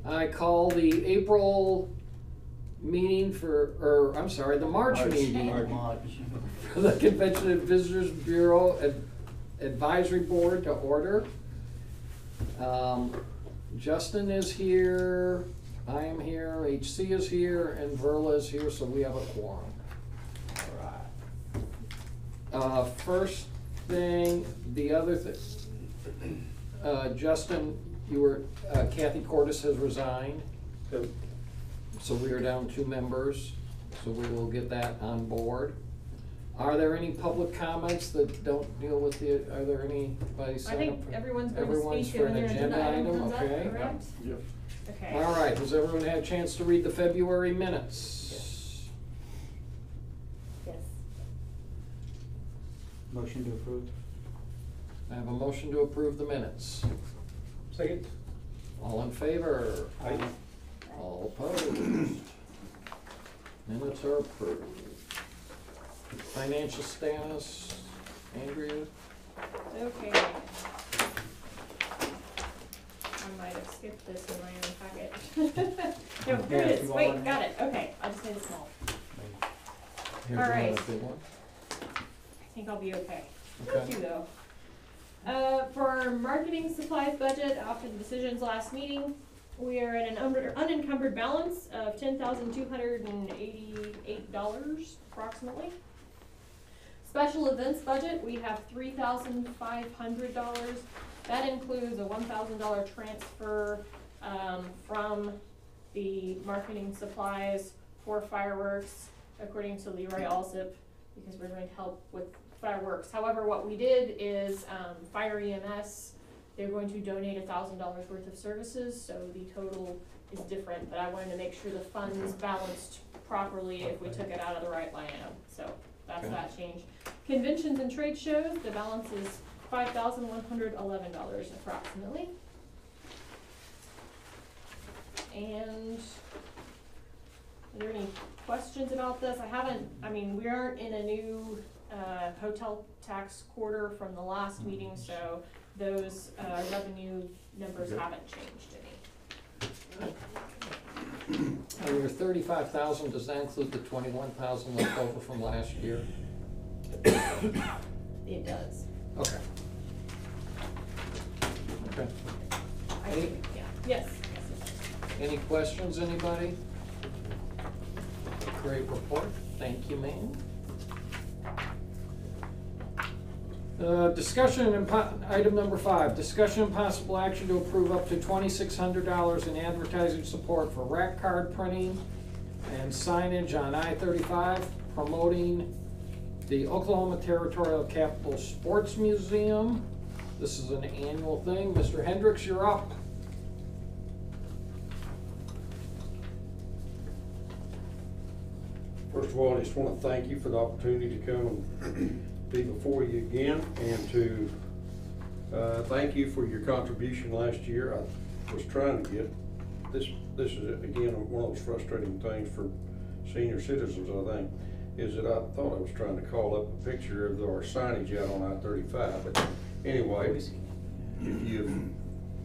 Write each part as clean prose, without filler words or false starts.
I call the April meeting the March meeting for the Convention and Visitors Bureau Advisory Board to order. Justin is here, I am here, HC is here, and Verla is here, so we have a quorum. All right. First thing, Justin, Kathy Cordes has resigned. Yep. So we are down 2 members, so we will get that on board. Are there any public comments that don't deal with are there anybody signed up? I think everyone's going Everyone's to speak for when an their agenda item comes okay. up, correct? Yep. Okay. All right, has everyone had a chance to read the February minutes? Yes. Motion to approve. I have a motion to approve the minutes. Second. All in favor? Aye. All opposed? Minutes are approved. Financial status, Andrea? Okay. I might have skipped this in my own packet. No, here it is. Wait, got it. Okay, I'll just need it small. Here's All right. another big one. I think I'll be okay. Okay. Thank you, though. For our marketing supplies budget, after the decisions last meeting, we are at an unencumbered balance of $10,288 approximately. Special events budget, we have $3,500. That includes a $1,000 transfer from the marketing supplies for fireworks, according to Leroy Alsip, because we're going to help with fireworks. However, what we did is Fire EMS, they're going to donate $1,000 worth of services, so the total is different, but I wanted to make sure the funds balanced properly if we took it out of the right line item. So that's Okay. that change. Conventions and trade shows, the balance is $5,111 approximately. And are there any questions about this? We aren't in a new hotel tax quarter from the last meeting, so those revenue numbers haven't changed any. And your 35,000, does that include the 21,000 left over from last year? It does. Okay. Okay. I Any- think, yeah. Yes. Any questions, anybody? Great report, thank you, ma'am. Discussion and item number 5, discussion and possible action to approve up to $2,600 in advertising support for rack card printing and signage on I-35 promoting the Oklahoma Territorial Capital Sports Museum. This is an annual thing. Mr. Hendricks, you're up. First of all, I just want to thank you for the opportunity to come and be before you again, and to thank you for your contribution last year. I was trying to get, this is again one of those frustrating things for senior citizens, I think, is that I thought I was trying to call up a picture of our signage out on I-35, but anyway,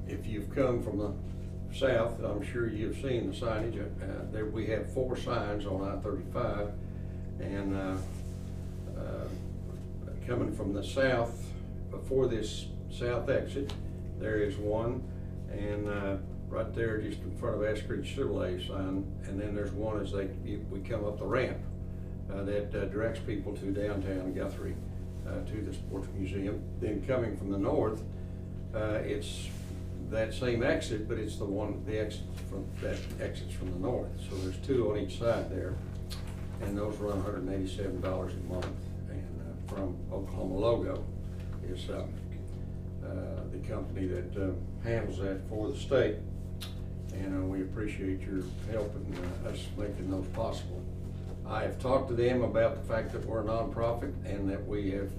if you've come from the south, I'm sure you've seen the signage. There we have 4 signs on I-35, and coming from the south, before this south exit, there is one, and right there just in front of Eskridge Chevrolet sign, and then there's one as we come up the ramp that directs people to downtown Guthrie, to the Sports Museum. Then coming from the north, it's that same exit, but it's the exit from the north. So there's 2 on each side there, and those run $187 a month. And from Oklahoma Logo is the company that handles that for the state, and we appreciate your help in us making those possible. I have talked to them about the fact that we're a nonprofit and that we have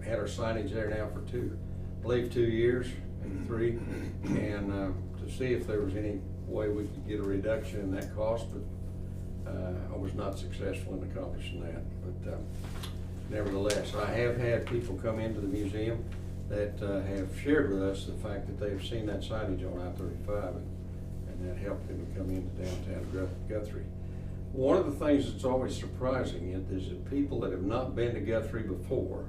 had our signage there now for 2 years and 3, and to see if there was any way we could get a reduction in that cost, but I was not successful in accomplishing that. But nevertheless, I have had people come into the museum that have shared with us the fact that they've seen that signage on I-35 and and that helped them come into downtown Guthrie. One of the things that's always surprising is that people that have not been to Guthrie before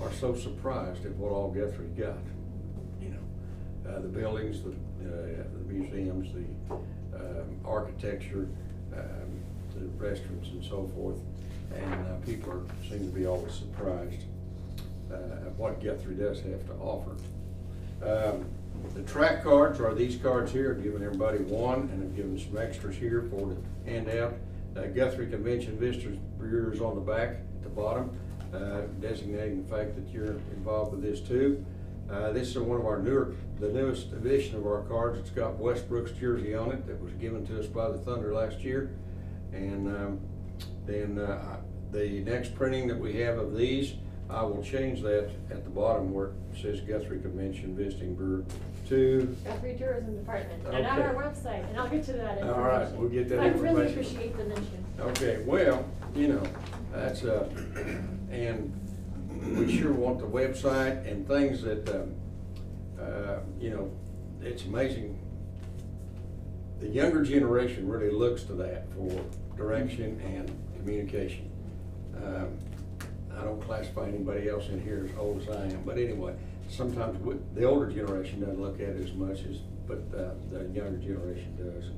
are so surprised at what all Guthrie got. You know, the buildings, the museums, the architecture, the restaurants and so forth, and people seem to be always surprised at what Guthrie does have to offer. The track cards are these cards here. I've given everybody one, and I've given some extras here for to hand out. Guthrie Convention Visitors Bureau is on the back at the bottom, designating the fact that you're involved with this too. This is one of our the newest edition of our cards. It's got Westbrook's jersey on it that was given to us by the Thunder last year. And then the next printing that we have of these, I will change that at the bottom where it says Guthrie Convention Visiting Bureau to Guthrie Tourism Department, and on Okay. our website, and I'll get to that information. All right, we'll get that I information. really appreciate the mention. Okay, well, you know, that's, and we sure want the website and things that, you know, it's amazing. The younger generation really looks to that for direction and communication. I don't classify anybody else in here as old as I am, but anyway, sometimes the older generation doesn't look at it as much as, but the younger generation does.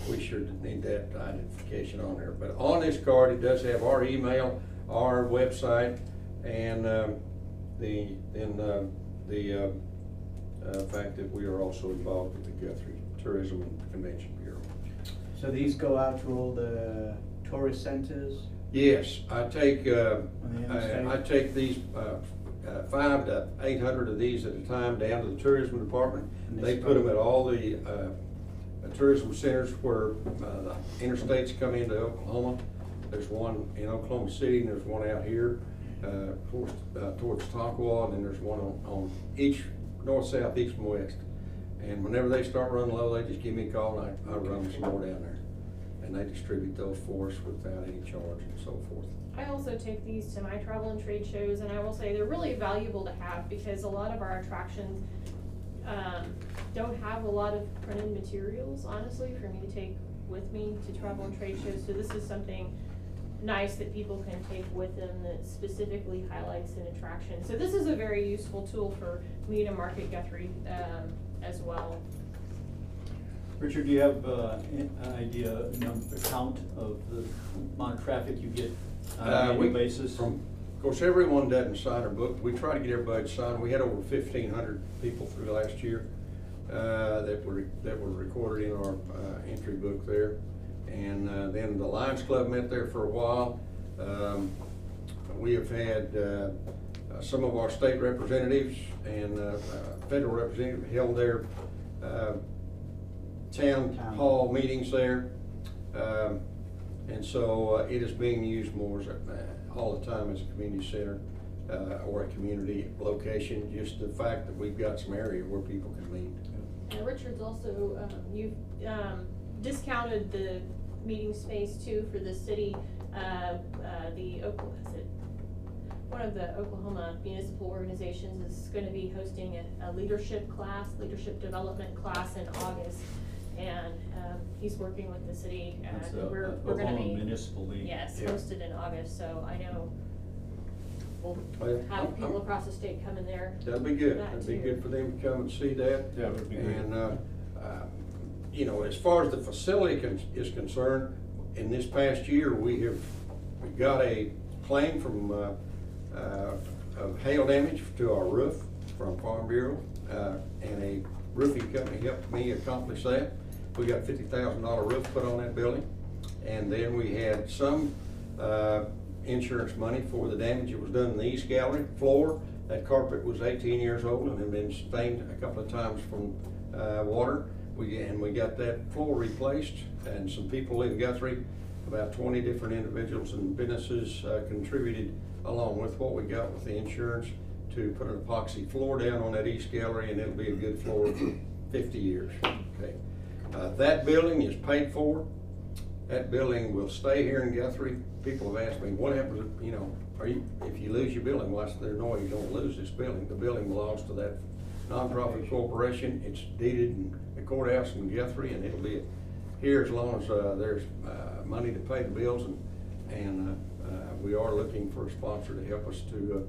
We sure need that identification on there. But on this card, it does have our email, our website, and the fact that we are also involved with the Guthrie Tourism and Convention Bureau. So these go out to all the tourist centers? Yes, I take On the interstate? I take these 500 to 800 of these at a time down to the tourism department. And They this put them one? at all the tourism centers where the interstates come into Oklahoma. There's one in Oklahoma City, and there's one out here, of course, towards Tonkawa, and then there's one on each north, south, east, and west. And whenever they start running low, they just give me a call, and I run some more down there. And they distribute those for us without any charge and so forth. I also take these to my travel and trade shows, and I will say they're really valuable to have because a lot of our attractions don't have a lot of printed materials, honestly, for me to take with me to travel and trade shows. So this is something nice that people can take with them that specifically highlights an attraction. So this is a very useful tool for me to market Guthrie as well. Richard, do you have an idea, count of the amount of traffic you get on an annual basis? Of course, everyone doesn't sign our book. We try to get everybody to sign. We had over 1,500 people through last year that were recorded in our entry book there. And then the Lions Club met there for a while. We have had some of our state representatives and federal representatives held their town hall meetings there. And so it is being used more as all the time as a community center or a community location. Just the fact that we've got some area where people can meet. And Richard's also, you've discounted the meeting space too for the city. One of the Oklahoma municipal organizations is going to be hosting a leadership development class in August. And he's working with the city. That's We're going to Oklahoma be Municipal League. yes, Yeah. hosted in August. So I know we'll Well, have people across the state coming there. That'd be good. That That'd be too. good for them to come and see that. That would be great. And, you know, as far as the facility is concerned, in this past year, we got a claim from, of hail damage to our roof from Farm Bureau, and a roofing company helped me accomplish that. We got a $50,000 roof put on that building. And then we had some, insurance money for the damage that was done in the East Gallery floor. That carpet was 18 years old and had been stained a couple of times from water. We got that floor replaced, and some people in Guthrie, about 20 different individuals and businesses contributed along with what we got with the insurance to put an epoxy floor down on that East Gallery, and it'll be a good floor for 50 years. Okay. That building is paid for. That building will stay here in Guthrie. People have asked me, what happens if, you know, if you lose your building, what's there no way you're gonna lose this building? The building belongs to that nonprofit corporation. It's deeded in the courthouse in Guthrie, and it'll be here as long as there's money to pay the bills, and we are looking for a sponsor to help us to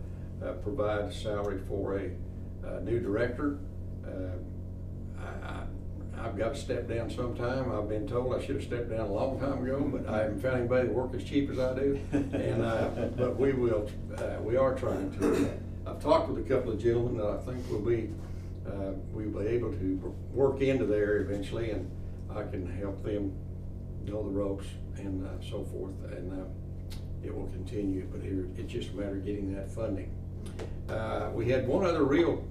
provide salary for a new director. I've got to step down sometime. I've been told I should have stepped down a long time ago, but I haven't found anybody to work as cheap as I do. And but we will. We are trying to. I've talked with a couple of gentlemen that I think we'll be able to work into there eventually, and I can help them know the ropes and so forth, and it will continue. But here, it's just a matter of getting that funding. We had one other real,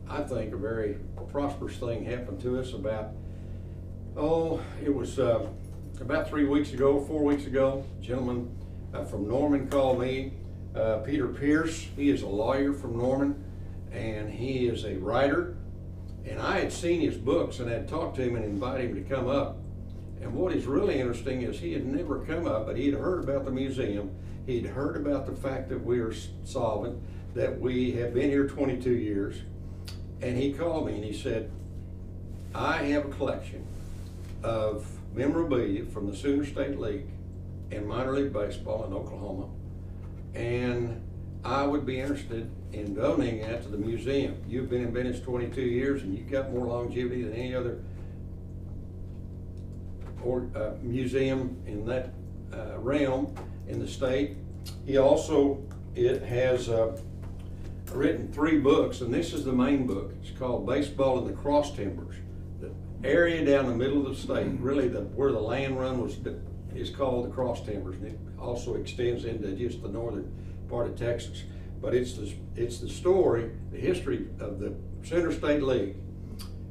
I think, a very prosperous thing happen to us about, it was about 3 weeks ago, 4 weeks ago. A gentleman from Norman called me, Peter Pierce. He is a lawyer from Norman, and he is a writer. And I had seen his books and had talked to him and invited him to come up. And what is really interesting is he had never come up, but he had heard about the museum. He'd heard about the fact that we are solvent, that we have been here 22 years. And he called me and he said, I have a collection of memorabilia from the Sooner State League and minor league baseball in Oklahoma, and I would be interested in donating that to the museum. You've been in business 22 years and you've got more longevity than any other museum in that realm in the state. He also has written 3 books, and this is the main book. It's called Baseball in the Cross Timbers. The area down the middle of the state, really where the land run was, is called the Cross Timbers, and it also extends into just the northern part of Texas. But it's the story, the history of the Sooner State League.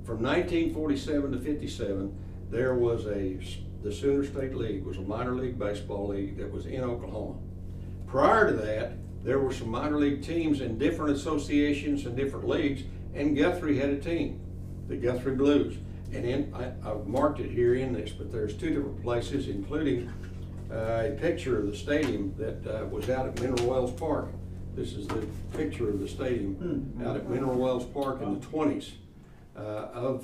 From 1947 to 57, there was the Sooner State League was a minor league baseball league that was in Oklahoma. Prior to that, there were some minor league teams in different associations and different leagues, and Guthrie had a team, the Guthrie Blues. And I've marked it here in this, but there's 2 different places, including a picture of the stadium that was out at Mineral Wells Park. This is the picture of the stadium out at Mineral Wells Park in the 20s of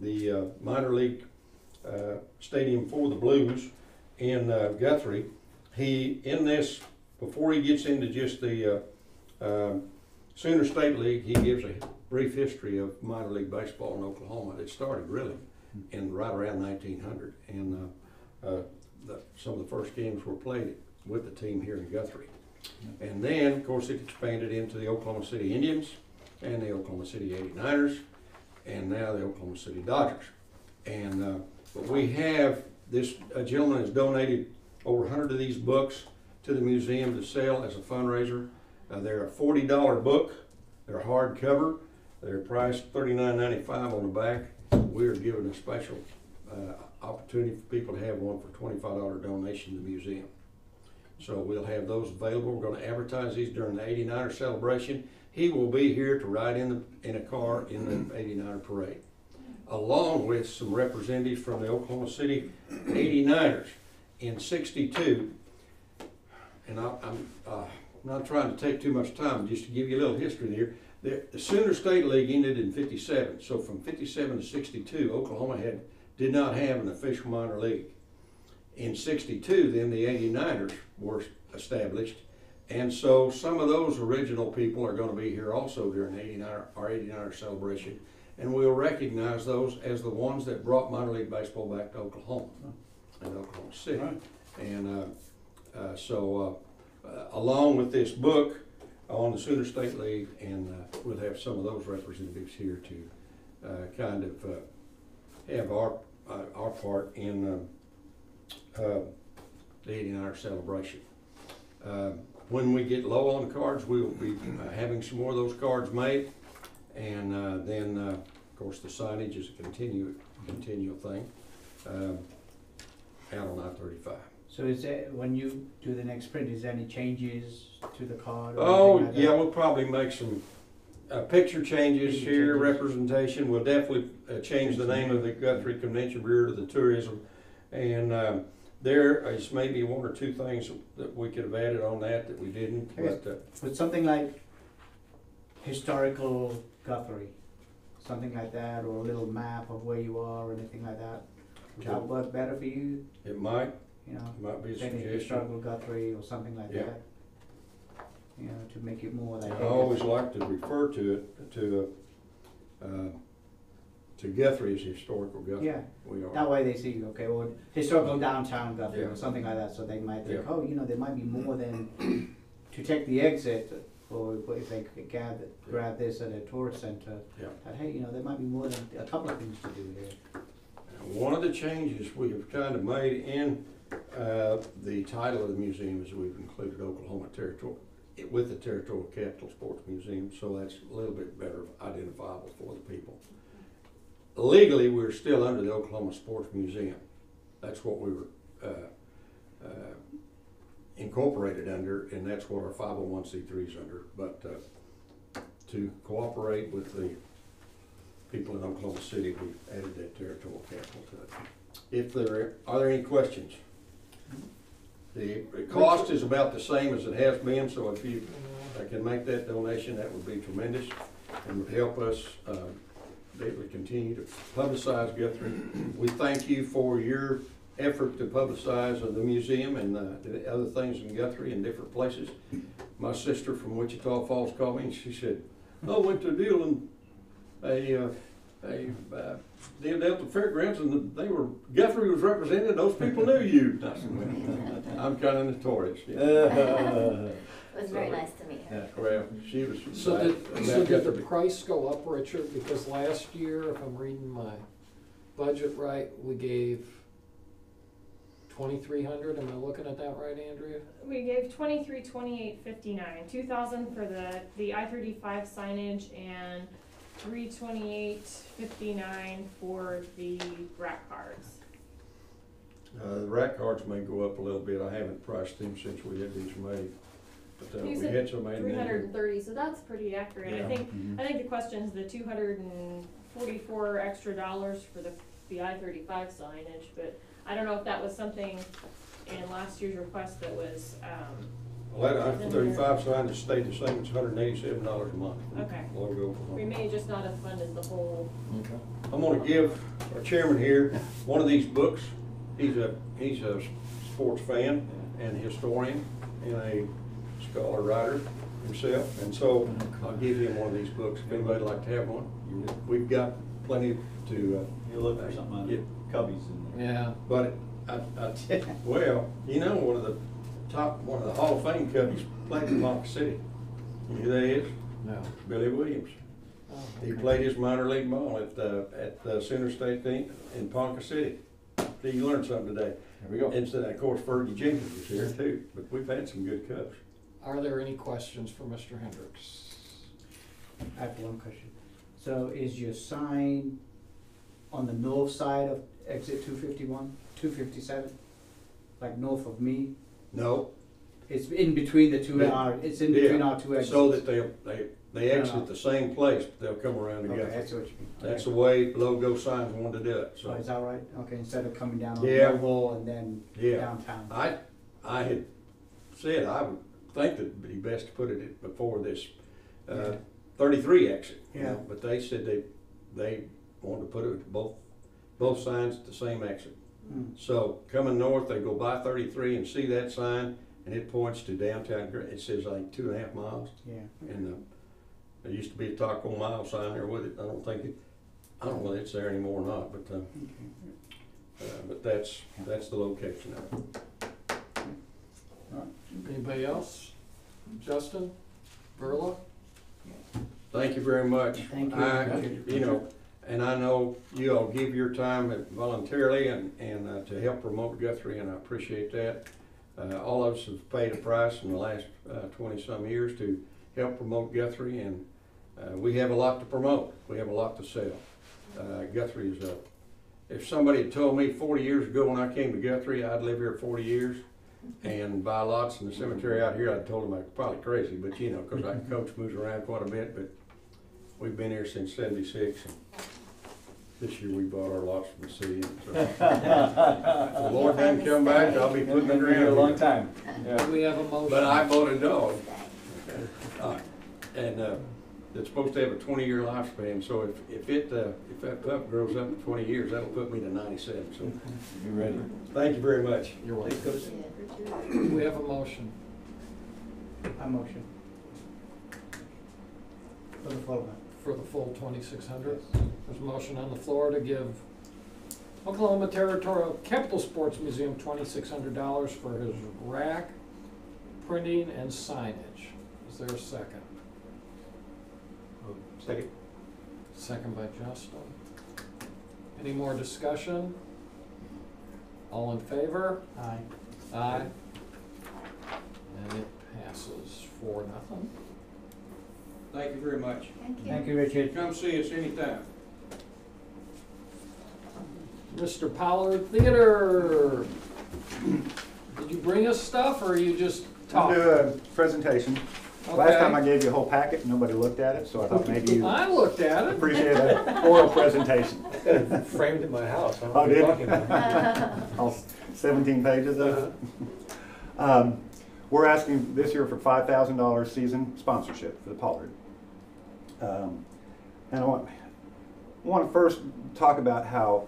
the minor league stadium for the Blues in Guthrie. Before he gets into just the Sooner State League, he gives a brief history of minor league baseball in Oklahoma. It started really right around 1900, and some of the first games were played with the team here in Guthrie. And then, of course, it expanded into the Oklahoma City Indians and the Oklahoma City 89ers, and now the Oklahoma City Dodgers. And but we have this, a gentleman has donated over 100 of these books to the museum to sell as a fundraiser. They're a $40 book. They're hardcover. They're priced $39.95 on the back. We're giving a special opportunity for people to have one for $25 donation to the museum. So we'll have those available. We're going to advertise these during the 89er celebration. He will be here to ride in a car in the 89er parade, along with some representatives from the Oklahoma City 89ers. In '62, and I'm not trying to take too much time, just to give you a little history here. The Sooner State League ended in '57, so from '57 to '62, Oklahoma did not have an official minor league. In '62, then the 89ers were established, and so some of those original people are going to be here also during the our 89er celebration, and we'll recognize those as the ones that brought minor league baseball back to Oklahoma and Oklahoma City. Right. And along with this book on the Sooner State League, and we'll have some of those representatives here to kind of have our part in the 89er celebration. When we get low on the cards, we will be having some more of those cards made, and then of course the signage is a continual thing out on I-35. So is there, when you do the next print, is there any changes to the card? Oh, yeah, we'll probably make some picture changes here, representation. We'll definitely change the name of the Guthrie Convention Bureau to the Tourism. And there is maybe 1 or 2 things that we could have added on that we didn't. But with something like historical Guthrie, something like that, or a little map of where you are or anything like that. Would that work better for you? It might You know, be a take a suggestion. historical Guthrie or something like Yeah. that. You know, to make it more like. I always like to refer to it, to Guthrie as historical Guthrie. Yeah, We are. that way they see, okay, well, historical downtown Guthrie Yeah. or something like that, so they might think, Yeah. oh, you know, there might be more than, to take the exit, or if they could grab this at a tourist center, Yeah. that, hey, you know, there might be more than a couple of things to do here. One of the changes we have kind of made in the title of the museum is we've included Oklahoma Territory with the Territorial Capital Sports Museum, so that's a little bit better identifiable for the people. Legally, we're still under the Oklahoma Sports Museum. That's what we were incorporated under, and that's what our 501c3 is under. But to cooperate with the people in Oklahoma City, we added that territorial capital to it. If are there any questions? The cost is about the same as it has been, so if you can make that donation, that would be tremendous and would help us be able to continue to publicize Guthrie. We thank you for your effort to publicize the museum and the other things in Guthrie and different places. My sister from Wichita Falls called me and she said, I went to a deal in the Delta Fairgrounds and Guthrie was represented, those people knew you. I said, well, I'm kind of notorious. Yeah. It was very nice to meet her. Well, she was. So did the price go up, Richard? Because last year, if I'm reading my budget right, we gave 2,300. Am I looking at that right, Andrea? We gave 23,2859, 2,000 for the I-35 signage and 328.59 for the rack cards. The rack cards may go up a little bit. I haven't priced them since we had these made. But we had some made. 330, so that's pretty accurate. Yeah. I think the question's the $244 extra for the I-35 signage, but I don't know if that was something in last year's request that was, Well, that I-35 sign has stayed the same. It's $187 a month. okay. Logo. We may just not have funded the whole. Okay. I'm going to give our chairman here one of these books. He's a sports fan and historian and a scholar writer himself, and so I'll give him one of these books if anybody'd like to have one. We've got plenty to. You look for something on get Cubbies in there. Yeah. But well, you know, one of the Hall of Fame Cubbies played in Ponca City. You know who that is? No. Billy Williams. Oh, He okay. played his minor league ball at the Center State team in Ponca City. So you learned something today. There we go. And so, of course, Fergie Jenkins was here too, but we've had some good Cubs. Are there any questions for Mr. Hendricks? I have one question. So is your sign on the north side of exit 251, 257? Like north of me? No. It's in between the two, it's in between our two exits. So that they exit the same place, but they'll come around Okay, together. that's what you mean. That's the Okay. way logo signs wanted to do it, Oh, so. is that right? Okay, instead of coming down on Yeah. Noble and then Yeah. downtown. I had said I would think that it'd be best to put it before this Yeah. 33 exit. You Yeah. know, but they said they wanted to put it both signs at the same exit. Mm. So coming north, they go by 33 and see that sign, and it points to downtown. It says like 2.5 miles, Yeah. and there used to be a taco mile sign there with it. I don't know whether it's there anymore or not, but that's the location of it. Anybody else? Justin? Verla? Thank you very much. Thank you. You know, and I know you all give your time voluntarily and to help promote Guthrie, and I appreciate that. All of us have paid a price in the last 20-some years to help promote Guthrie, and we have a lot to promote. We have a lot to sell. Guthrie is if somebody had told me 40 years ago when I came to Guthrie I'd live here 40 years and buy lots in the cemetery out here, I'd told them I was probably crazy, but you know, because I coach moves around quite a bit, but we've been here since '76. This year we bought our lots from the city. So if the Lord doesn't come back, I'll be putting it around a long here. time. Do we have a motion? But I bought a dog. And that's supposed to have a 20-year lifespan, so if that pup grows up in 20 years, that'll put me to 97, so. You ready? Thank you very much. You're welcome. Thanks, Coach. We have a motion. I motion. For the full amount. For the full 2,600. There's a motion on the floor to give Oklahoma Territorial Capital Sports Museum $2,600 for his rack, printing, and signage. Is there a second? Second. Second by Justin. Any more discussion? All in favor? Aye. Aye. And it passes 4-0. Thank you very much. Thank you. Thank you, Richard. Come see us anytime. Mr. Pollard Theater. Did you bring us stuff or you just I'll talk? do a presentation. Last Okay. time I gave you a whole packet, nobody looked at it, so I thought maybe you I looked at it. appreciate an oral presentation. Framed in my house. Oh, did you? All 17 pages of it. We're asking this year for $5,000 season sponsorship for the Pollard. And I want to first talk about how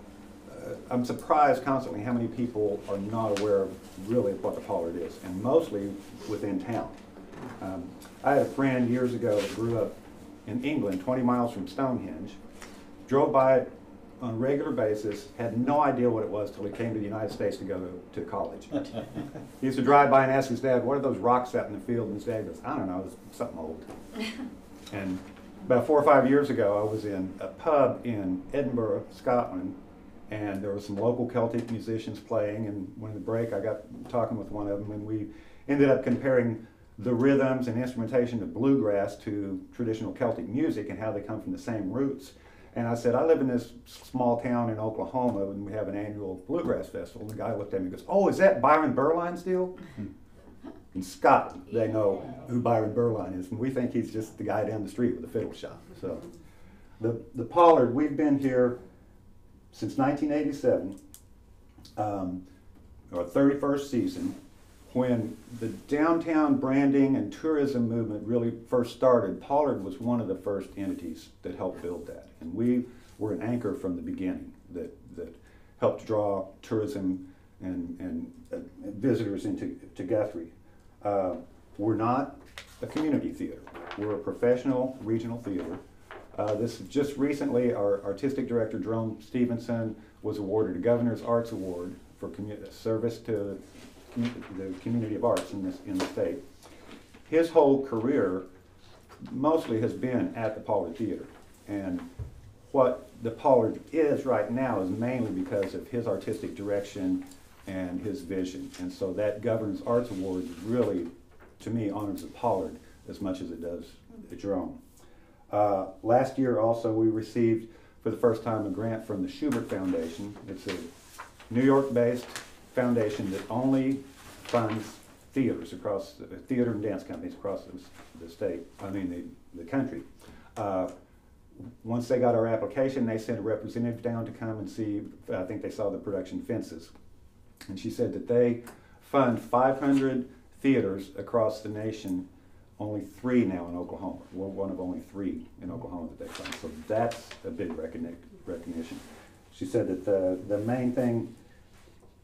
I'm surprised constantly how many people are not aware of really what the Pollard is, and mostly within town. I had a friend years ago that grew up in England, 20 miles from Stonehenge, drove by it on a regular basis, had no idea what it was till he came to the United States to go to college. He used to drive by and ask his dad, what are those rocks out in the field? And his dad goes, I don't know, it's something old. And about 4 or 5 years ago, I was in a pub in Edinburgh, Scotland, and there were some local Celtic musicians playing, and when the break I got talking with one of them, and we ended up comparing the rhythms and instrumentation of bluegrass to traditional Celtic music and how they come from the same roots. And I said, I live in this small town in Oklahoma and we have an annual bluegrass festival. And the guy looked at me and goes, oh, is that Byron Berline's deal? In Scotland, they know who Byron Berline is, and we think he's just the guy down the street with a fiddle shop. So the Pollard, we've been here since 1987, our 31st season. When the downtown branding and tourism movement really first started, Pollard was one of the first entities that helped build that. And we were an anchor from the beginning that helped draw tourism and visitors into Guthrie. We're not a community theater. We're a professional regional theater. Just recently, our artistic director, Jerome Stevenson, was awarded a Governor's Arts Award for service to the community of arts in the state. His whole career mostly has been at the Pollard Theater, and what the Pollard is right now is mainly because of his artistic direction and his vision. And so that Governor's Arts Award really, to me, honors the Pollard as much as it does Jerome. Last year also we received for the first time a grant from the Schubert Foundation. It's a New York-based foundation that only funds theaters across, theater and dance companies across the state, the country. Once they got our application, they sent a representative down to come and see, I think they saw the production Fences. And she said that they fund 500 theaters across the nation, only 3 now in Oklahoma. We're one of only 3 in Oklahoma that they fund. So that's a big recognition. She said that the main thing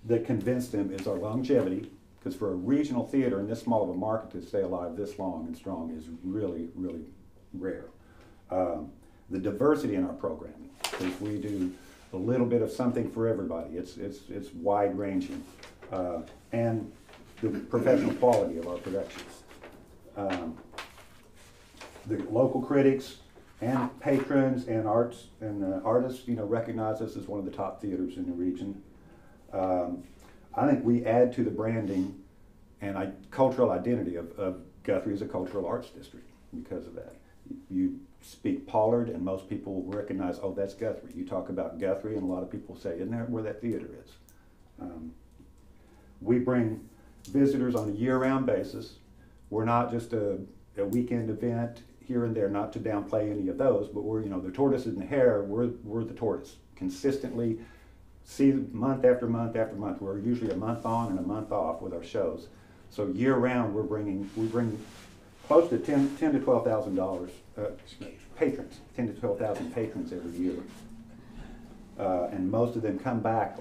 that convinced them is our longevity, because for a regional theater in this small of a market to stay alive this long and strong is really, really rare. The diversity in our programming, because we do a little bit of something for everybody. It's wide ranging, and the professional quality of our productions. The local critics and patrons and artists, recognize us as one of the top theaters in the region. I think we add to the branding and cultural identity of Guthrie as a cultural arts district because of that. You speak Pollard and most people recognize, oh, that's Guthrie. You talk about Guthrie and a lot of people say, isn't that where that theater is? We bring visitors on a year-round basis. We're not just a weekend event here and there, not to downplay any of those, but we're, the tortoise and the hare, we're the tortoise. Consistently, see month after month after month. We're usually a month on and a month off with our shows. So year-round, we bring close to $10,000 to $12,000 patrons, 10 to 12,000 patrons every year. And most of them come back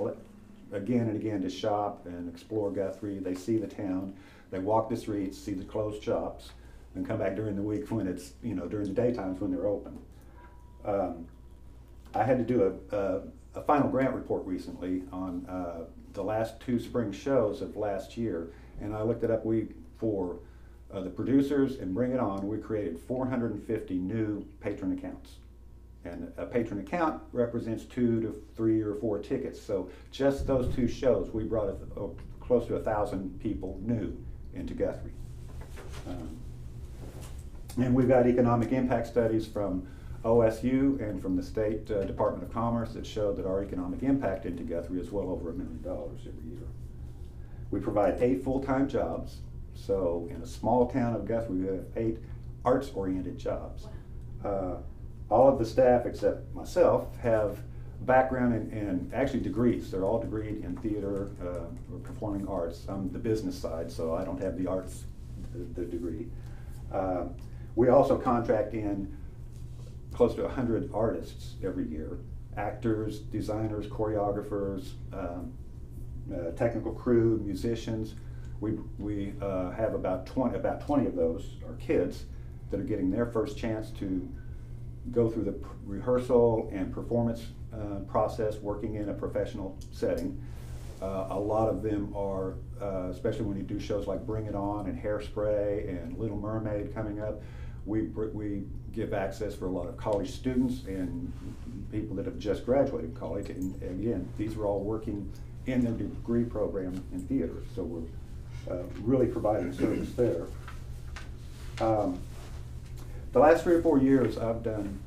again and again to shop and explore Guthrie. They see the town, they walk the streets, see the closed shops, and come back during the week when it's, during the daytimes when they're open. I had to do a final grant report recently on the last 2 spring shows of last year, and I looked it up. For the producers and Bring It On, we created 450 new patron accounts. And a patron account represents 2 to 3 or 4 tickets. So just those 2 shows, we brought close to 1,000 people new into Guthrie. And we've got economic impact studies from OSU and from the State Department of Commerce that show that our economic impact into Guthrie is well over $1 million every year. We provide 8 full-time jobs. So in a small town of Guthrie, we have 8 arts-oriented jobs. All of the staff, except myself, have background in actually degrees. They're all degreed in theater or performing arts. I'm the business side, so I don't have the arts, the degree. We also contract in close to 100 artists every year, actors, designers, choreographers, technical crew, musicians. We have about 20 of those are kids that are getting their first chance to go through the rehearsal and performance process working in a professional setting. A lot of them are, especially when you do shows like Bring It On and Hairspray and Little Mermaid coming up, we give access for a lot of college students and people that have just graduated college. And again, these are all working in their degree program in theater. So we're really providing service there. The last 3 or 4 years, I've done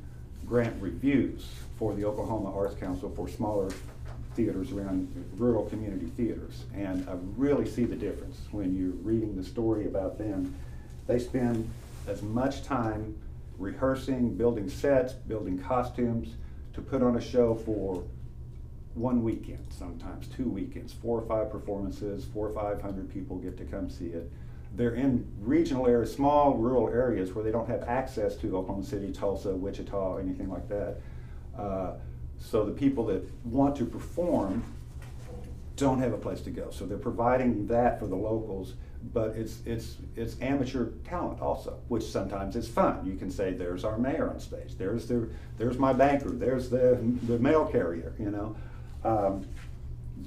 grant reviews for the Oklahoma Arts Council for smaller theaters around rural community theaters. And I really see the difference when you're reading the story about them. They spend as much time rehearsing, building sets, building costumes to put on a show for 1 weekend, sometimes 2 weekends, 4 or 5 performances, 400 or 500 people get to come see it. They're in regional areas, small rural areas where they don't have access to Oklahoma City, Tulsa, Wichita, anything like that. So the people that want to perform don't have a place to go. So they're providing that for the locals, but it's amateur talent also, which sometimes is fun. You can say, there's our mayor on stage, there's my banker, there's the mail carrier,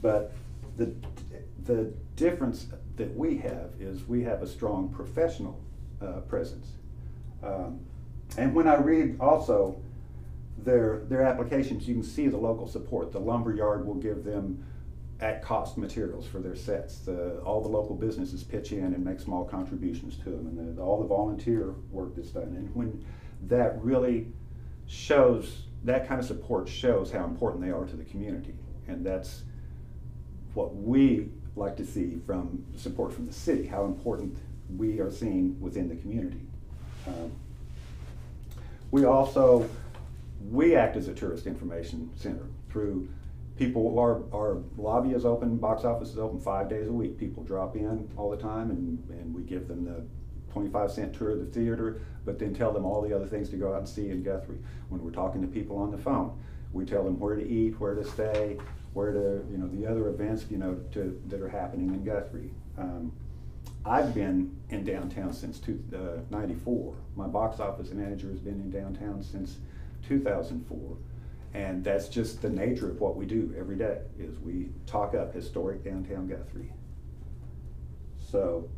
but the difference that we have is we have a strong professional presence. And when I read also their applications, you can see the local support. The lumberyard will give them at-cost materials for their sets. All the local businesses pitch in and make small contributions to them, and all the volunteer work that's done. And when that really shows, that kind of support shows how important they are to the community. And that's what we like to see from support from the city, how important we are seeing within the community. We act as a tourist information center through people. Our lobby is open, box office is open 5 days a week. People drop in all the time, and we give them the 25-cent tour of the theater, but then tell them all the other things to go out and see in Guthrie. When we're talking to people on the phone, we tell them where to eat, where to stay, where to, the other events, that are happening in Guthrie. I've been in downtown since 94. My box office manager has been in downtown since 2004. And that's just the nature of what we do every day, is we talk up historic downtown Guthrie. So,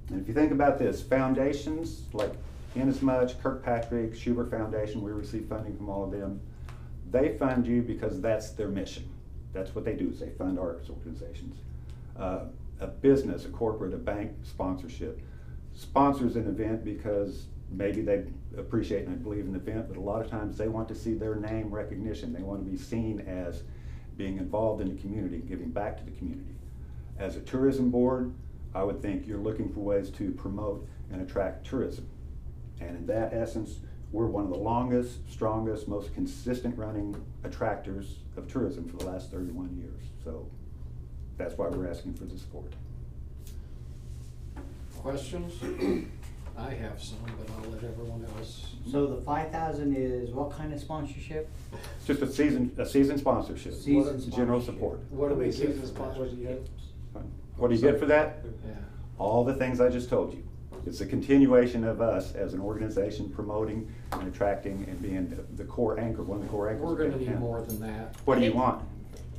and if you think about this, foundations like Inasmuch, Kirkpatrick, Schubert Foundation, we receive funding from all of them. They fund you because that's their mission. That's what they do, is they fund arts organizations. A business, a corporate, a bank sponsorship sponsors an event because maybe they appreciate and believe in the event, but a lot of times they want to see their name recognition. They want to be seen as being involved in the community, giving back to the community. As a tourism board, I would think you're looking for ways to promote and attract tourism. And in that essence, we're one of the longest, strongest, most consistent running attractors of tourism for the last 31 years. So that's why we're asking for the support. Questions? I have some, but I'll let everyone else. So the 5,000 is what kind of sponsorship? Just a season sponsorship. Season General sponsorship. support. What do we Season get for sponsors that? you get? What do you get for that? Yeah. All the things I just told you. It's a continuation of us as an organization promoting and attracting and being the core anchor, one of the core anchors. We're gonna of need town. more than that. What do you I think- want?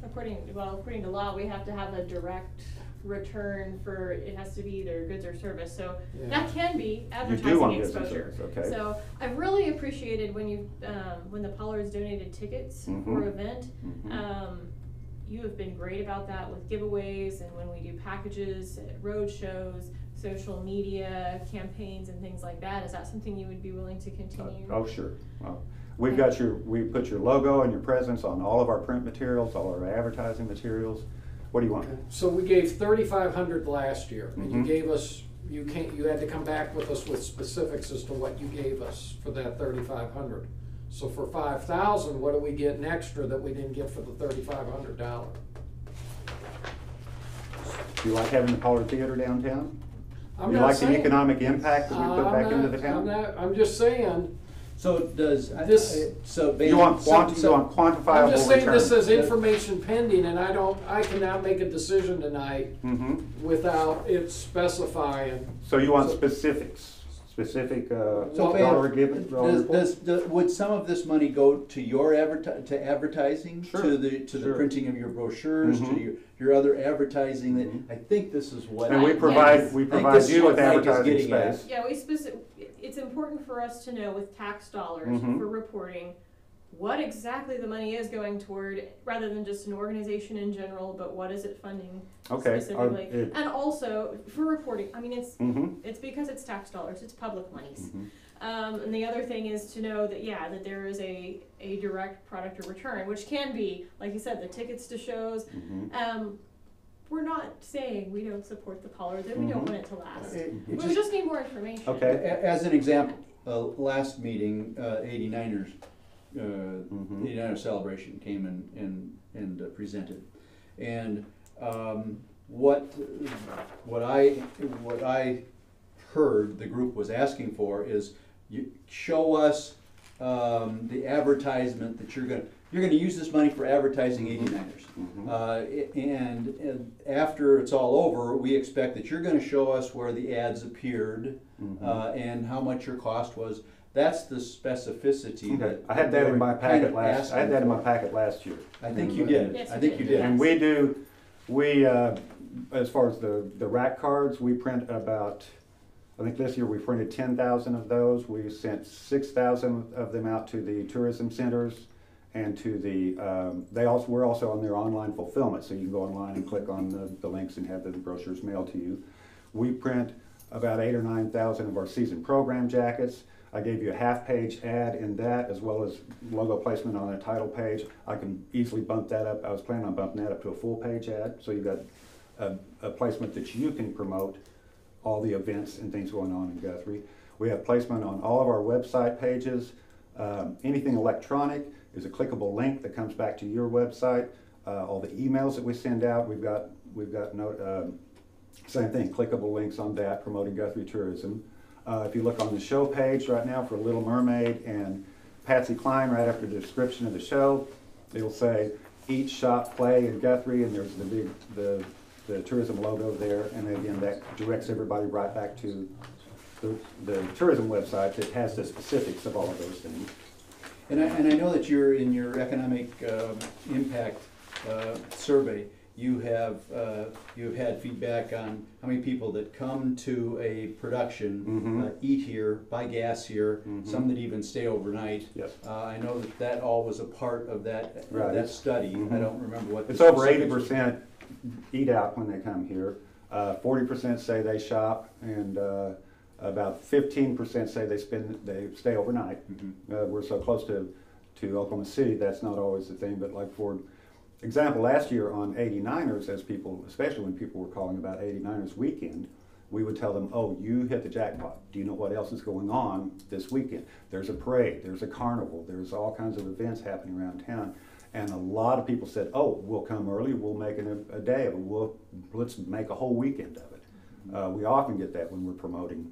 According to law, we have to have a direct return for, it has to be either goods or service, so Yeah. that can be You advertising do want goods and exposure. service, okay. So I've really appreciated when you, when the Pollards donated tickets for Mhm. event. Mhm. You have been great about that with giveaways and when we do packages at road shows, social media campaigns and things like that. Is that something you would be willing to continue? Oh, sure. Well, we put your logo and your presence on all of our print materials, all our advertising materials. What do you want? So we gave 3,500 last year, and you Mhm. gave us, you had to come back with us with specifics as to what you gave us for that 3,500. So for 5,000, what do we get an extra that we didn't get for the $3,500? Do you like having the Pollard Theater downtown? I'm You not like the saying- economic impact that we put back into the town? I'm just saying, So does, This- so. You want quantifiable I'm just saying this returns? says information pending, and I cannot make a decision tonight Mhm. without it specifying. So you want specific So dollar given? dollar report? would some of this money go to your to advertising? Sure, To the sure. printing of your brochures, to Mhm. your other advertising that, Mhm. I think this is what. And we Yes. provide, Yes. we I think provide this is you what with Mike is advertising getting at. space. Yeah, it's important for us to know with tax dollars Mhm. for reporting what exactly the money is going toward, rather than just an organization in general, but what is it funding Okay. specifically? And also for reporting, I mean, Mhm. it's because it's tax dollars, it's public monies. Mhm. And the other thing is to know that, yeah, that there is a direct product or return, which can be, like you said, the tickets to shows. Mhm. We're not saying we don't support the Pollard, that we don't Mhm. want it to last. It We just- just need more information. Okay. As an example, last meeting, 89ers, Mhm. 89er celebration came and presented. And what I heard the group was asking for is, you show us the advertisement that you're gonna use this money for advertising 89ers. Mhm. And after it's all over, we expect that you're gonna show us where the ads appeared, Mhm. and how much your cost was. That's the specificity Okay, that. I had that in my they were kind packet of last, I had asking that in my for. packet last year. I think you did, Yes, I you think did, you did. yeah. And we as far as the rack cards, we print about, I think this year we printed 10,000 of those. We sent 6,000 of them out to the tourism centers and to the, we're also on their online fulfillment, so you can go online and click on the links and have the brochures mailed to you. We print about 8,000 or 9,000 of our season program jackets. I gave you a half-page ad in that, as well as logo placement on a title page. I can easily bump that up. I was planning on bumping that up to a full-page ad, so you've got a placement that you can promote all the events and things going on in Guthrie. We have placement on all of our website pages. Anything electronic is a clickable link that comes back to your website. All the emails that we send out, we've got same thing, clickable links on that, promoting Guthrie tourism. If you look on the show page right now for Little Mermaid and Patsy Cline, right after the description of the show, it'll say eat, shop, play in Guthrie, and there's the tourism logo there, and again, that directs everybody right back to the tourism website that has the specifics of all of those things. And I know that you're in your economic impact survey, you have had feedback on how many people that come to a production, Mhm. eat here, buy gas here, Mhm. some that even stay overnight. Yes. I know that all was a part of that Right. study. Mhm. I don't remember what. the It's over specifics 80% eat out when they come here. 40% say they shop, and about 15% say they stay overnight. Mhm. We're so close to Oklahoma City, that's not always the thing, but like for example, last year on 89ers, especially when people were calling about 89ers weekend, we would tell them, oh, you hit the jackpot. Do you know what else is going on this weekend? There's a parade, there's a carnival, there's all kinds of events happening around town. And a lot of people said, oh, we'll come early, we'll make it a day of it, let's make a whole weekend of it. We often get that when we're promoting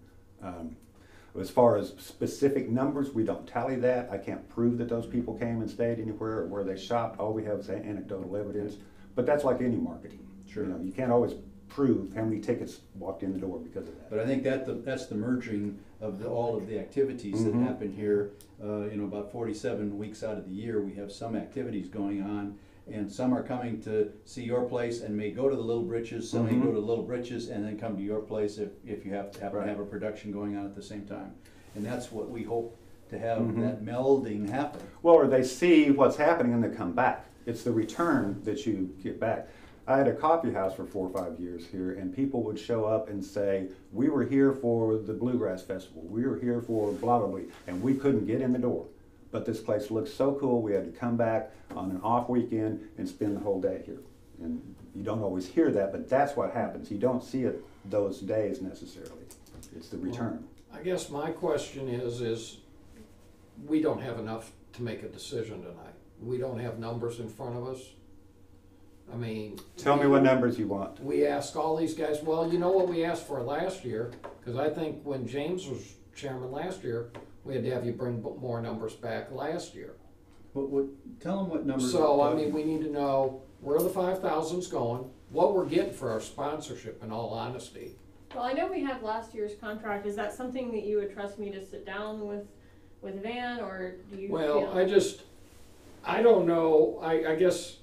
As far as specific numbers, we don't tally that. I can't prove that those people came and stayed anywhere or where they shopped. All we have is anecdotal evidence. But that's like any marketing. Sure. You know, you can't always prove how many tickets walked in the door because of that. But I think that's the merging of all of the activities that Mhm. happen here. About 47 weeks out of the year, we have some activities going on, and some are coming to see your place and may go to the Little Britches, some may go to Little Britches and then come to your place if you happen to have a production going on at the same time. And that's what we hope to have, that melding happen. Well, or they see what's happening and they come back. It's the return that you get back. I had a coffee house for 4 or 5 years here, and people would show up and say, we were here for the Bluegrass Festival, we were here for blah, blah, blah, and we couldn't get in the door. But this place looks so cool, we had to come back on an off weekend and spend the whole day here. And you don't always hear that, but that's what happens. You don't see it those days necessarily. It's the return. I guess my question is we don't have enough to make a decision tonight. We don't have numbers in front of us. I mean. Tell me what numbers you want. We asked all these guys, well, you know what we asked for last year? Because I think when James was chairman last year, we had to have you bring more numbers back last year. Tell them what numbers. So, I mean, we need to know where the 5,000's going, what we're getting for our sponsorship, in all honesty. Well, I know we have last year's contract. Is that something that you would trust me to sit down with Van, or do you Well, feel? I don't know, I guess,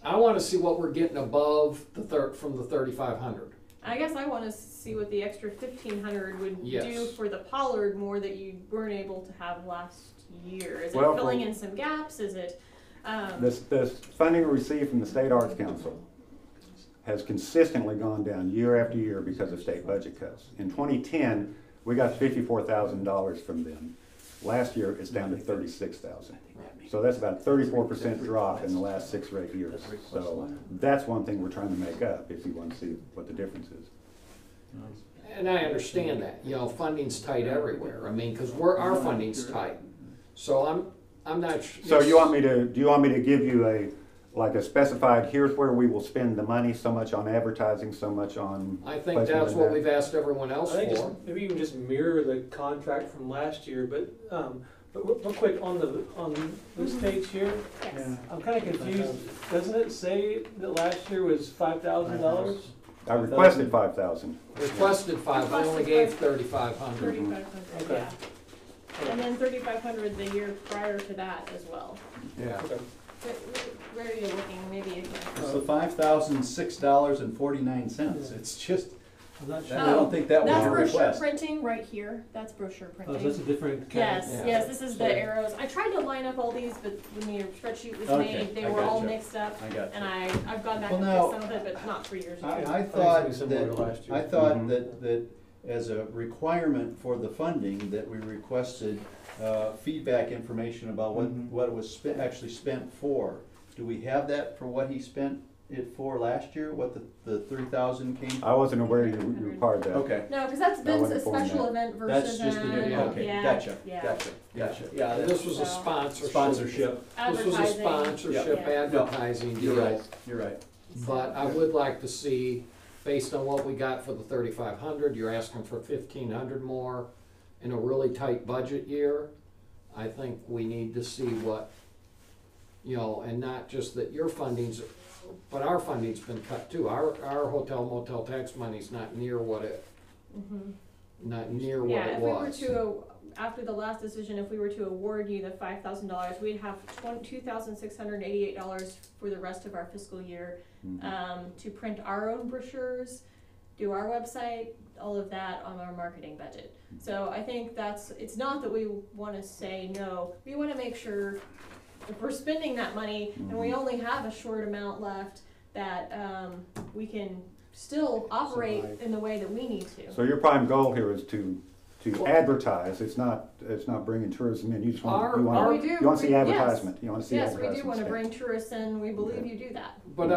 I wanna see what we're getting above from the 3,500. I guess I wanna see what the extra 1,500 would Yes. do for the Pollard more that you weren't able to have last year. Is Well, it filling in some gaps? Is it, The funding we receive from the State Arts Council has consistently gone down year after year because of state budget cuts. In 2010, we got $54,000 from them. Last year, it's down to 36,000. So that's about a 34% drop in the last 6 or 8 years. So that's one thing we're trying to make up if you want to see what the difference is. And I understand that, you know, funding's tight everywhere, I mean, cause our funding's tight. So I'm not. So do you want me to give you a specified, here's where we will spend the money, so much on advertising, so much on. I think placement that's in what that? we've asked everyone else I think for. maybe you can just mirror the contract from last year, but real quick, on this page here, yes. I'm kinda confused. Doesn't it say that last year was $5,000? I requested 5,000. Requested 5, I only gave 3,500. 3,500, Okay. yeah. And then 3,500 the year prior to that as well. Yeah. Okay. Where are you looking? Maybe you can. It's the $5,006.49. It's just, I'm not I sure. don't think that was That's a brochure request. printing right here. That's brochure Oh, printing. so that's a different kind Yes, Yeah. yes, this is the Sorry. arrows. I tried to line up all these, but when your spreadsheet was Okay, made, they I were all gotcha. mixed up. I got And you. I've gone back Well, and now, fixed some of it, but not 3 years ago. I It's thought pretty similar to last year. I thought Mhm. that as a requirement for the funding, that we requested feedback information about what it was actually spent for. Do we have that for what he spent it for last year, what the 3,000 came? I wasn't aware you required that. Okay, No, because that's been a wasn't informed special that. event that's versus just the, an, okay, yeah, gotcha, yeah. gotcha. Yeah, And that's this was a So- sponsorship. sponsorship. This was a Advertising. sponsorship Yeah. advertising deal. You're right, you're right. But I would like to see, based on what we got for the 3,500, you're asking for 1,500 more in a really tight budget year. I think we need to see what, you know, and not just that your funding's, but our funding's been cut too. Our hotel motel tax money's not near what it, Mhm. not near what Yeah, it if we were was. to, after the last decision, if we were to award you the $5,000, we'd have $2,688 for the rest of our fiscal year, to print our own brochures, do our website, all of that on our marketing budget. So I think it's not that we wanna say no, we wanna make sure if we're spending that money and we only have a short amount left, that, we can still operate in the way that we need to. So your prime goal here is to advertise. It's not bringing tourism in. You just want Our- you Oh, want we do. you want to see Yes. advertisement. You want to see Yes, advertisement. we do wanna spent. bring tourists in, we believe you do that. But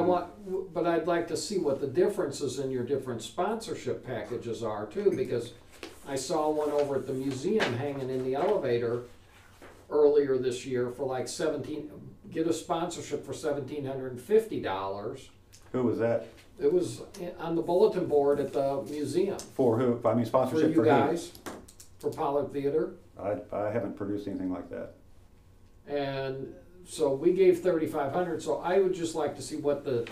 but I'd like to see what the differences in your different sponsorship packages are too, because I saw one over at the museum hanging in the elevator earlier this year for like get a sponsorship for $1,750. Who was that? It was on the bulletin board at the museum For who? I mean, for sponsorship you for who? guys. for Pollard Theater. I haven't produced anything like that. And so we gave 3,500, so I would just like to see what the,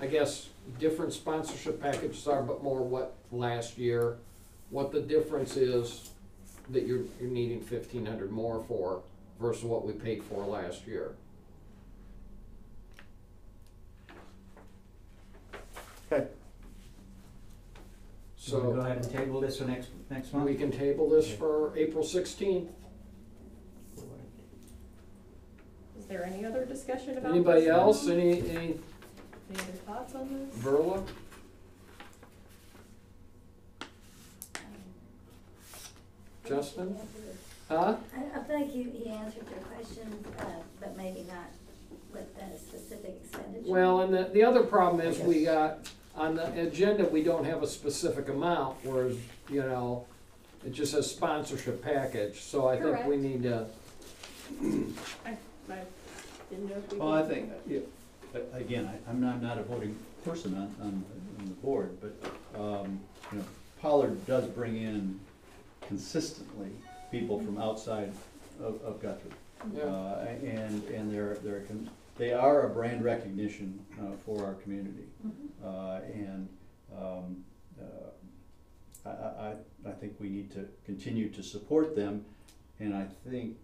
I guess, different sponsorship packages are, but more what last year, what the difference is that you're needing 1,500 more for versus what we paid for last year. Okay, So we'll go So ahead and table this for next month? we can table this for April 16th. Is there any other discussion about this? Anybody else? now? Any Any other thoughts on this? Verla? Justin? Huh? I feel like he answered your questions, but maybe not with the specific expenditure. Well, and the other problem is I we guess. got, on the agenda, we don't have a specific amount, whereas, you know, it just says sponsorship package, so I think we Correct. need to, I didn't know if we. Well, I could- think, again, I'm not a voting person on the board, but, you know, Pollard does bring in consistently people from outside of Guthrie. yeah. And they are a brand recognition for our community. And I think we need to continue to support them, and I think,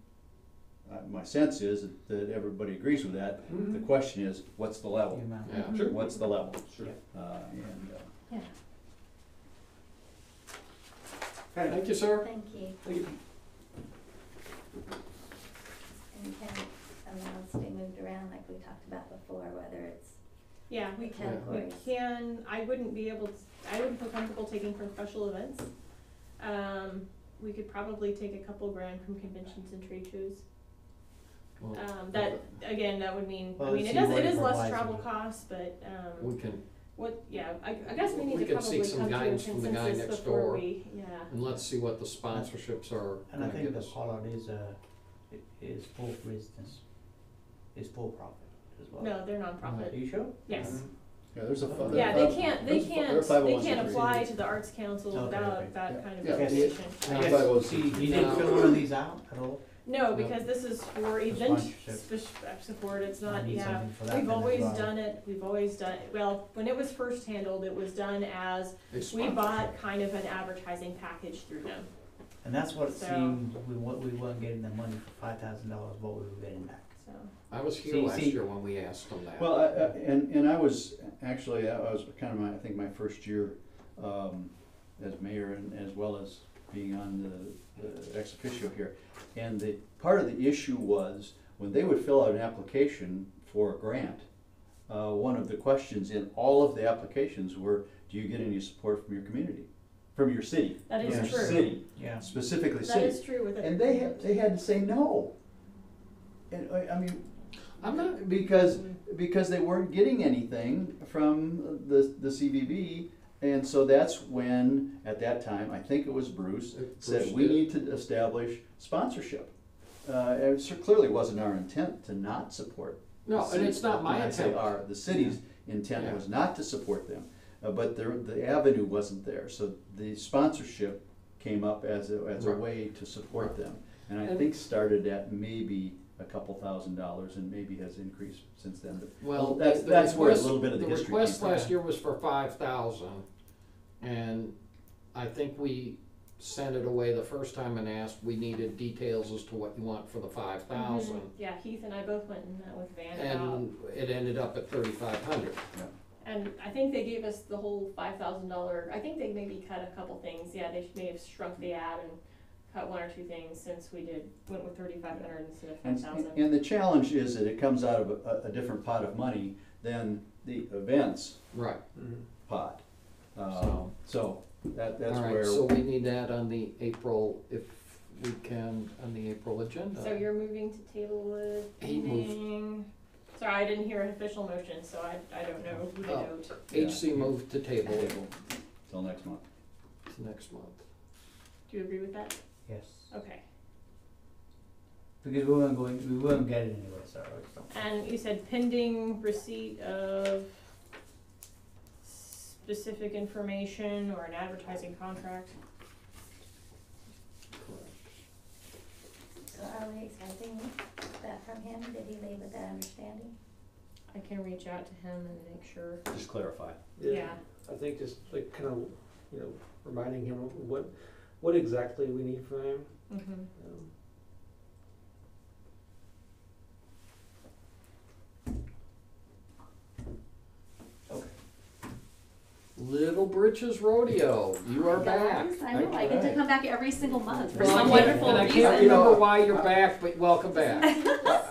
my sense is that everybody agrees with that. The question is, what's the The level? amount. Yeah. Sure. What's the level? Sure. Yeah, Thank you, sir. thank you. Thank you. And can amounts be moved around like we talked about before, whether it's Yeah, we categories? can, I wouldn't feel comfortable taking from special events. We could probably take a couple grand from conventions and trade shows. Well, That, again, that would mean, Well, I mean, let's it see does, what it it is less provides travel you. costs, but, We can, I guess we need We to could seek probably some come to a guidance from the guy consensus next before door. we, and let's see what the sponsorships are And I gonna think give the us. Pollard is full business, is for profit as well. No, they're Are nonprofit, you sure? yes. Yeah, there's a. Yeah, they can't, they they're can't 501c3. apply to the Arts Council Okay, without okay. that kind of Yeah. information. I Yeah. guess, 501c3. see, you didn't fill one of these out at all? No, because this is for event sponsorship. support, it's I not, need yeah, something for that we've then as always well. done it, well, when it was first handled, it was done as, A we sponsorship. bought kind of an advertising package through them. And that's what it So- seemed, we weren't getting the money for $5,000, what we were getting back. So, I was here See- last see- year when we asked them that. Well, and I was, actually, I was kind of I think my first year as mayor and as well as being on the ex officio here. And part of the issue was, when they would fill out an application for a grant, one of the questions in all of the applications were, do you get any support from your community? From your city? that is Yeah. true. City, Yeah. specifically That city. is true with it. And they had to say no. And I mean, I'm not, because they weren't getting anything from the CVB, and so that's when, at that time, I think it was Bruce, said, Bruce we did. need to establish sponsorship. And it clearly wasn't our intent to not support. no, the and city. it's not my When I say intent. the city's intent Yeah. was not to support them, but the avenue wasn't there, so the sponsorship came up as a Right. way to support them. And I And- think started at maybe a couple $1,000s and maybe has increased since then, but Well, that's the where a request- little bit of the history came request from. last year was for 5,000, and I think we sent it away the first time and asked, we needed details as to what you want for the 5,000. Mhm. Yeah, Heath and I both went and met with Van about, And it ended up at 3,500. and I think they gave us the whole $5,000, I think they maybe cut a couple things, yeah, they may have shrunk the ad and cut one or two things since we went with 3,500 instead of And, 5,000. and the challenge is that it comes out of a different pot of money than the events Right, pot. So- So that's all right, where. so we need that on the April, if we can, on the April agenda. So you're moving to table it, He moved. pending, sorry, I didn't hear an official motion, so I don't know who to Oh. note. HC moved to table it Table till next month. next month. Do you agree with that? Yes. Okay. Because we weren't getting anywhere, so. And you said pending receipt of specific information or an advertising contract? So are we expecting that from him? Did he leave with that understanding? I can reach out to him and make sure. Just clarify. Yeah. I think just like kind of, reminding him of what exactly we need from him. Mm-hmm. Little Britches Rodeo, you are back. Yes, I know, I get to come back every single month for Well, some I can't- wonderful and I reason. can't remember why you're back, but welcome back.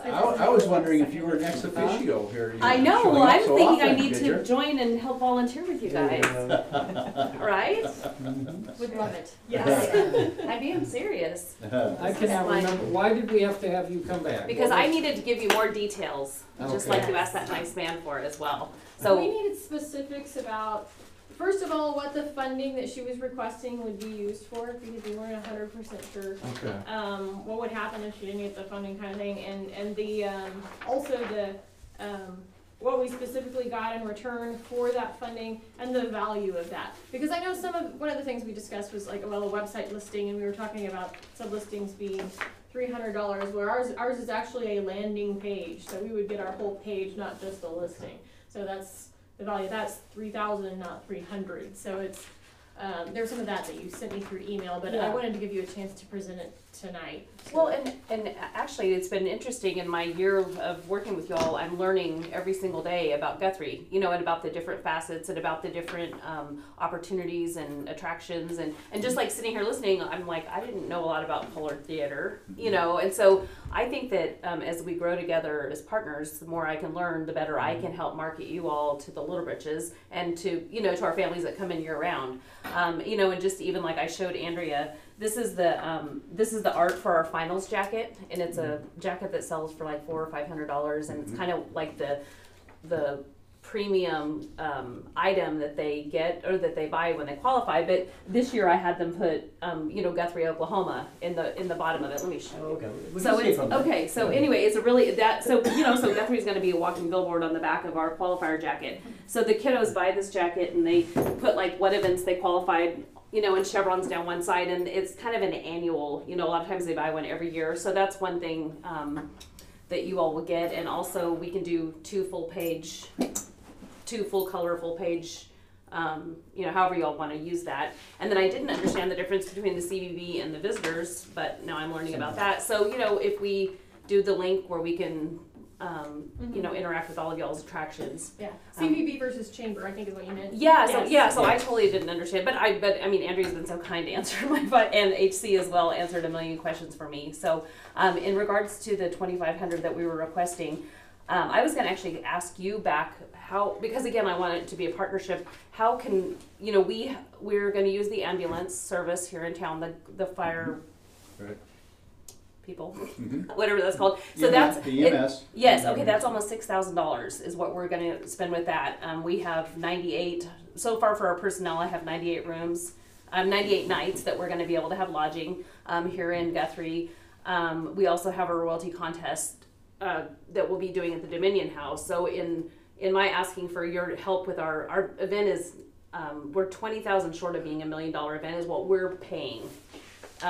I was wondering if you were an ex officio here. You I were know, showing well, up I'm so thinking I often, need to Ginger. join and help volunteer with you guys, right? Would love it. Yes, I am serious, I cannot Fine. remember, why did we have to have you come back? because What I was- needed to give you more details, just Okay. like you asked that nice man for as well. We So, needed specifics about, first of all, what the funding that she was requesting would be used for, because we weren't 100% sure. Okay. What would happen if she didn't get the funding kind of thing, and the, also the, what we specifically got in return for that funding and the value of that. Because I know one of the things we discussed was like, well, a website listing, and we were talking about sub-listings being $300, where ours is actually a landing page, so we would get our whole page, not just a listing. So that's the value, that's 3,000, not 300, so it's, there's some of that you sent me through email, but I Yeah. wanted to give you a chance to present it tonight. well, and actually, it's been interesting in my year of working with y'all. I'm learning every single day about Guthrie, and about the different facets and about the different opportunities and attractions, and just like sitting here listening, I'm like, I didn't know a lot about Pollard Theater, and so I think that as we grow together as partners, the more I can learn, the better I can help market you all to the Little Britches and to to our families that come in year round, and just even like I showed Andrea. This is the art for our finals jacket, and it's a jacket that sells for like $400 or $500, and it's kind of like the premium item that they get or that they buy when they qualify. But this year I had them put Guthrie, Oklahoma in the bottom of it. Let me show you. Okay. We So can see it's from there. okay. So anyway, it's a really so Guthrie's going to be a walking billboard on the back of our qualifier jacket. So the kiddos buy this jacket and they put like what events they qualified, and chevrons down one side, and it's kind of an annual. A lot of times they buy one every year. So that's one thing that you all will get, and also we can do two full color full page. However you all want to use that. And then I didn't understand the difference between the CVV and the visitors, but now I'm learning about that. So, if we do the link where we can, interact with all of y'all's attractions. Yeah, CVB versus chamber, I think is what you meant. Yeah, so I totally didn't understand, but Andrea's been so kind to answer and HC as well answered a million questions for me. So, in regards to the 2,500 that we were requesting, I was going to actually ask you back because again I want it to be a partnership. How can we're going to use the ambulance service here in town, the fire Right. people, Mhm. whatever that's called. So EMS, that's the EMS. yes, okay. That's almost $6,000 is what we're going to spend with that. We have 98 so far for our personnel. I have 98 rooms, 98 nights that we're going to be able to have lodging here in Guthrie. We also have a royalty contest that we'll be doing at the Dominion House. So in my asking for your help with our event is we're 20,000 short of being $1 million event is what we're paying,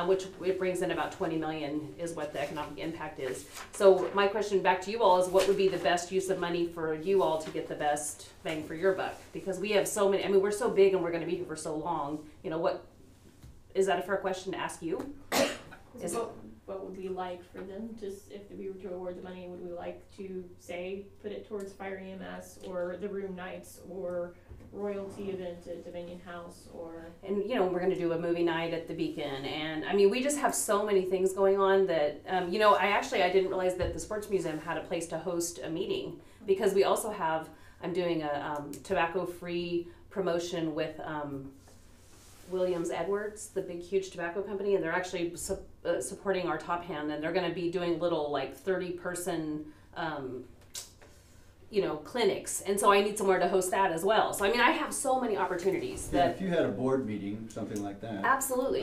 which it brings in about 20 million is what the economic impact is. So my question back to you all is what would be the best use of money for you all to get the best bang for your buck? Because we have so many, we're so big and we're going to be here for so long. What is that a fair question to ask you? Is What would we like for them to, if we were to award the money, would we like to say, put it towards fire EMS or the room nights or royalty event at Dominion House or? And we're going to do a movie night at the Beacon, and we just have so many things going on that I didn't realize that the Sports Museum had a place to host a meeting, because we also have, I'm doing a tobacco-free promotion with Williams Edwards, the big huge tobacco company, and they're actually supporting our top hand, and they're going to be doing little like 30-person clinics, and so I need somewhere to host that as well. So I have so many opportunities Yeah, that if you had a board meeting, something like that. absolutely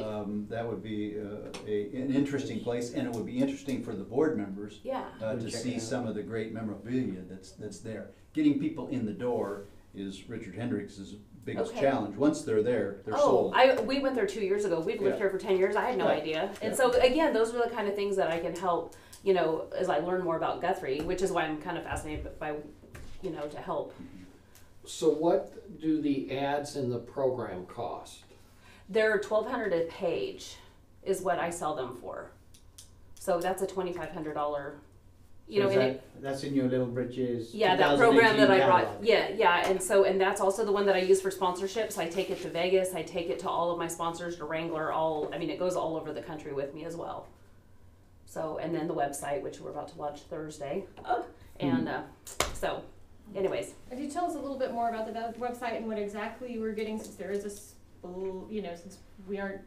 That would be an interesting place, and it would be interesting for the board members yeah. to Check it see out. some of the great memorabilia that's there. Getting people in the door is Richard Hendricks' biggest Okay. challenge. Once they're there, they're Oh, sold. we went there 2 years ago. We've lived Yeah. here for 10 years. I had no Right. idea. And Yeah. so again, those are the kind of things that I can help, you know, as I learn more about Guthrie, which is why I'm kind of fascinated by, you know, to help. So what do the ads in the program cost? They're $1,200 a page is what I sell them for. So that's a $2,500, you know, So and is it, that's in your Little Britches. yeah, that program that I 2018 brought, catalog. yeah, and so, and that's also the one that I use for sponsorships. I take it to Vegas, I take it to all of my sponsors, to Wrangler, I mean, it goes all over the country with me as well. So, and then the website, which we're about to launch Thursday, and, so, anyways. If you tell us a little bit more about the website and what exactly we're getting, since there is a, you know, since we aren't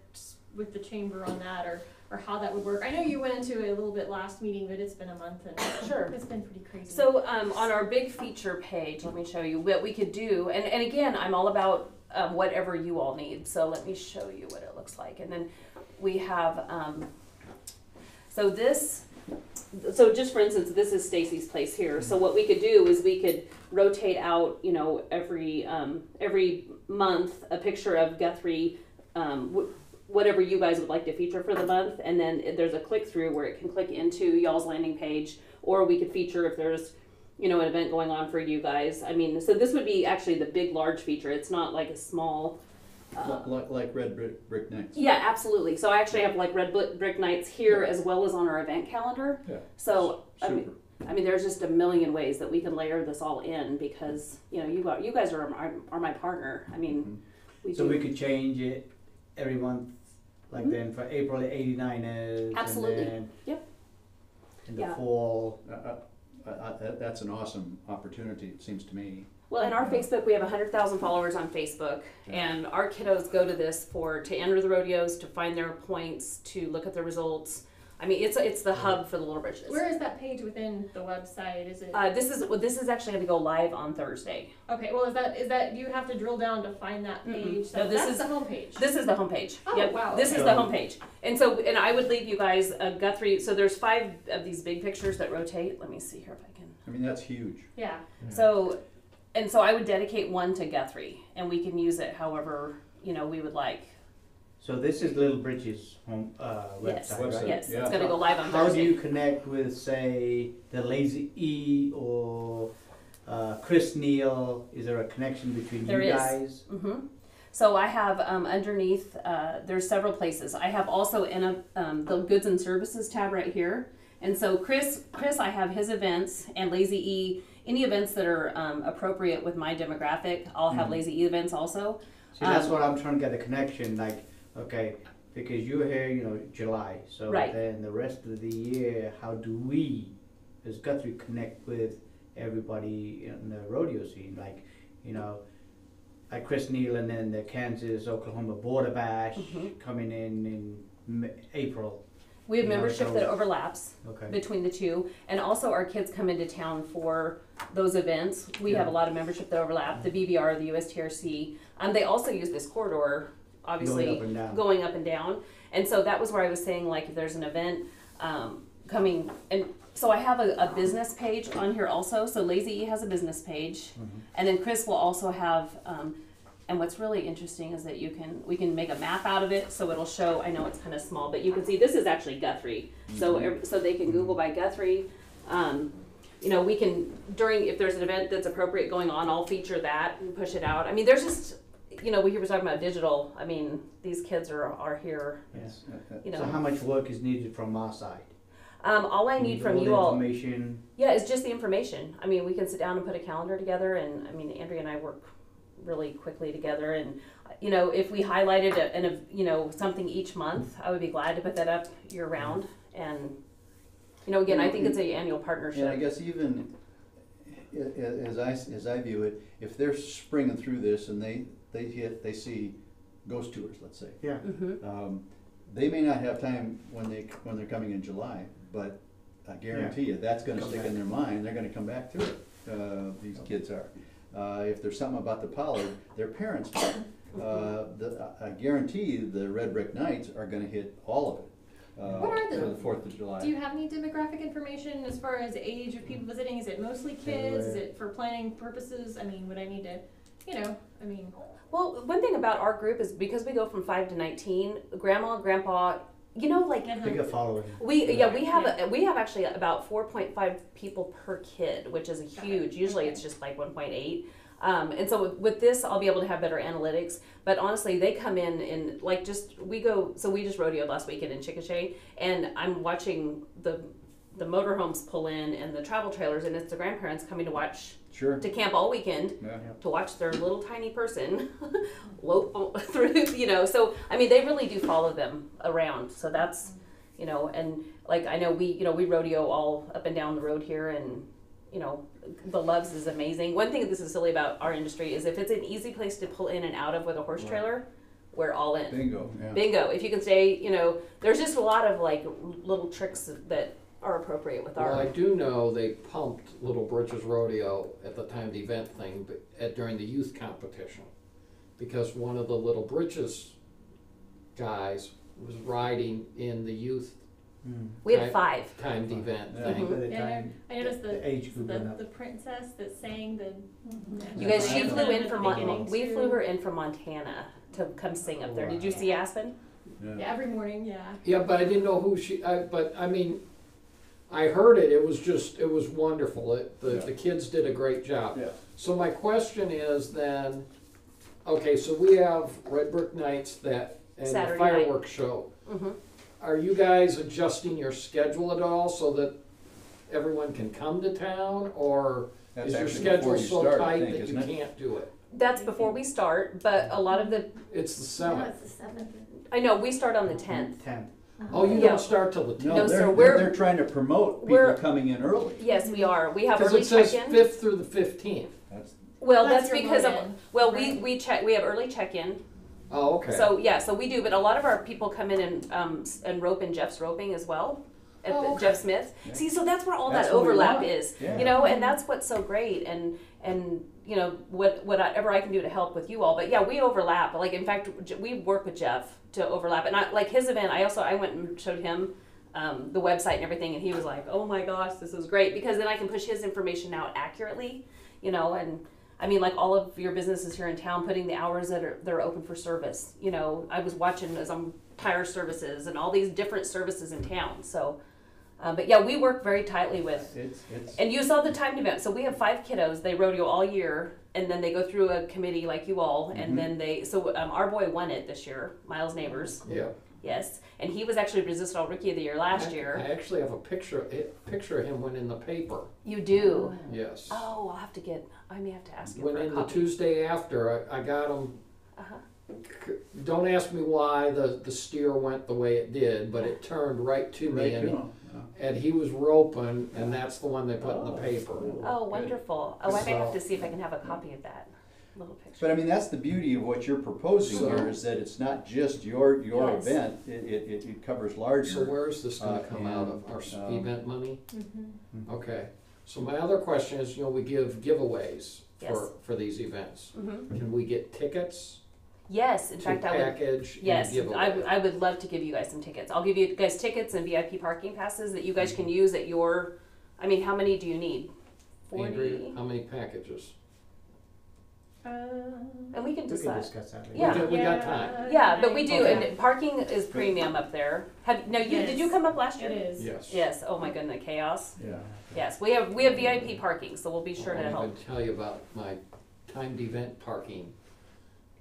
with the chamber on that, or how that would work. I know you went into it a little bit last meeting, but it's been a month and Sure. it's been pretty crazy. So on our big feature page, let me show you what we could do. And again, I'm all about whatever you all need. So let me show you what it looks like. And then we have, so just for instance, this is Stacy's place here. So what we could do is we could rotate out, you know, every month a picture of Guthrie, whatever you guys would like to feature for the month, and then there's a click through where it can click into y'all's landing page, or we could feature if there's, you know, an event going on for you guys. I mean, so this would be actually the big, large feature. It's not like a small. Like Red Brick Nights. Yeah, absolutely. So I actually have like Red Brick Nights here as well as on our event calendar. Yeah. So Super. I mean, there's just a million ways that we can layer this all in because you know you guys are my partner. I mean, So we could change it every month, like Mhm. then for April 89ers. Absolutely. And then Yep. in the Yeah. fall. That's an awesome opportunity, it seems to me. Well, in our Facebook, we have 100,000 followers on Facebook, and our kiddos go to this to enter the rodeos, to find their points, to look at the results. I mean, it's the hub for the Little Britches. where is that page within the website? Is it? This is actually going to go live on Thursday. Okay, well, is that you have to drill down to find that page? So No, this that's is- the homepage. This is the homepage. Oh, Yep. wow, This okay. is the homepage. And I would leave you guys Guthrie. So there's 5 of these big pictures that rotate. Let me see here if I can. I mean, that's huge. Yeah. So I would dedicate one to Guthrie, and we can use it however, you know, we would like. So this is Little Britches home Yes. website, right? Yes, Yeah. it's going to go live on How do Thursday. you connect with, say, the Lazy E or Chris Neal? Is there a connection between There you is. guys? Mm-hmm. So I have underneath, there's several places. I have also in the goods and services tab right here. And so Chris, I have his events, and Lazy E, any events that are appropriate with my demographic, I'll have Lazy E events also. See, that's what I'm trying to get the connection. Like, okay, because you're here, you know, July. So Right. then the rest of the year, how do we, as Guthrie, connect with everybody in the rodeo scene? Like, you know, like Chris Neal and then the Kansas-Oklahoma Border Bash coming in April. We have You know, membership so- that overlaps Okay. between the two, and also our kids come into town for those events. We have a lot of membership that overlap, the BBR, the USTRC. They also use this corridor, obviously, Going up and down. going up and down. And so that was where I was saying, like, if there's an event coming, and so I have a business page on here also. So Lazy E has a business page, and then Chris will also have. And what's really interesting is that we can make a map out of it, so it'll show. I know it's kind of small, but you can see this is actually Guthrie. So they can Google by Guthrie. You know, we can if there's an event that's appropriate going on, I'll feature that and push it out. I mean, there's just, you know, we were talking about digital. I mean, these kids are here. Yes. You know, So how much work is needed from our side? all I need from all you the all. information. Yeah, it's just the information. I mean, we can sit down and put a calendar together, and I mean, Andrea and I work really quickly together. And you know, if we highlighted you know, something each month, I would be glad to put that up year round. And you know, again, I think it's an annual partnership. And I guess even as I view it, if they're springing through this and they see ghost tours, let's say, Yeah. they may not have time when they're coming in July, but I guarantee you that's going to Come stick back. in their mind. They're going to come back to it. These kids are. If there's something about the Pollard, their parents. I guarantee the Red Brick Nights are going to hit all of it. What are for the 4th of July. Do you have any demographic information as far as age of people visiting? Is it mostly kids? Is it for planning purposes? I mean, would I need to? you know, I mean, Well, one thing about our group is because we go from 5 to 19, grandma, grandpa, you know, like Big a following. we have actually about 4.5 people per kid, which is a huge. Usually it's just like 1.8. And so with this, I'll be able to have better analytics. But honestly, they come in and like we just rodeoed last weekend in Chickasha, and I'm watching the motorhomes pull in and the travel trailers, and it's the grandparents coming to watch. Sure. To camp all weekend, Yeah. to watch their little tiny person lope through, you know. So, I mean, they really do follow them around. So that's, you know, and like I know we rodeo all up and down the road here, and, you know, the Loves is amazing. One thing this is silly about our industry is if it's an easy place to pull in and out of with a horse trailer, we're all in. Bingo. Yeah. Bingo. If you can stay, you know, there's just a lot of like little tricks that are appropriate with our. Well, I do know they pumped Little Britches Rodeo at the timed event thing during the youth competition, because one of the Little Britches guys was riding in the youth We had 5. timed event Yeah. thing. By the yeah, time I noticed the age group went up. the princess that sang the. You guys, she Yeah. flew in from Beginning we to- flew her in from Montana to come sing up there. Did you see Aspen? Yeah, every morning, yeah. Yeah, but I didn't know who but I mean, I heard it, it was wonderful. The kids did a great job. Yeah. So my question is then, okay, so we have Red Brick Nights and the Saturday night. fireworks show. Mm-hmm. Are you guys adjusting your schedule at all so that everyone can come to town, or That's is your actually schedule before you so start, I tight think, that you isn't it? can't do it? That's before we start, but a lot of the It's the No, 7th. it's the 7th. I know we start on the 10th. 10. Oh, you Yeah. don't start till the 10th? No, No, they're, sir, they're, we're- they're trying to promote we're- people coming in early. Yes, we are. We have Because early it says check-in. 5th through the 15th. That's, Well, That's that's your because load-in, right? we check. We have early check-in. Oh, okay. So yeah, so we do. But a lot of our people come in and rope in Jeff's roping as well. At Oh, okay. Jeff Smith. Yeah. See, so that's where all That's that what we overlap want. is. Yeah. You know, and that's what's so great. And you know whatever I can do to help with you all. But yeah, we overlap. Like in fact, we work with Jeff to overlap. And I like his event. I went and showed him the website and everything, and he was like, "Oh my gosh, this is great," because then I can push his information out accurately. You know, and I mean, like all of your businesses here in town, putting the hours that are open for service. You know, I was watching as I'm tire services and all these different services in town. So. But yeah, we work very tightly with, it's and you saw the timed event. So we have 5 kiddos. They rodeo all year, and then they go through a committee like you all, and then our boy won it this year, Miles Neighbors. Yeah. Yes, and he was actually Resist All Rookie of the Year last year. I actually have a picture of him went in the paper. You do. Yes. Oh, I may have to ask you Went for a in the copy. Tuesday after. I got him. Uh-huh. Don't ask me why the steer went the way it did, but it turned right to me, right and, too. and he was roping, and that's the one they put in the paper. Oh, wonderful. Oh, I may have So- to see if I can have a copy of that little picture. But I mean, that's the beauty of what you're proposing So- here, is that it's not just your Yes. event, it covers larger. So where is this gonna come out of? Our event money? Okay. So my other question is, we give giveaways Yes. for these events. Mm-hmm. Can we get tickets Yes, in to fact, I would. package Yes, and give I away? would love to give you guys some tickets. I'll give you guys tickets and VIP parking passes that you guys can use at your. I mean, how many do you need? 40. Andrea, how many packages? And we can We can decide. discuss that later. Yeah. We got time. Yeah, but we do, Okay. and parking is premium up there. Did you come up last year? It is. Yes. Yes. Oh my goodness, chaos. Yeah. Yes, we have VIP parking, so we'll be sure to I help. can tell you about my timed event parking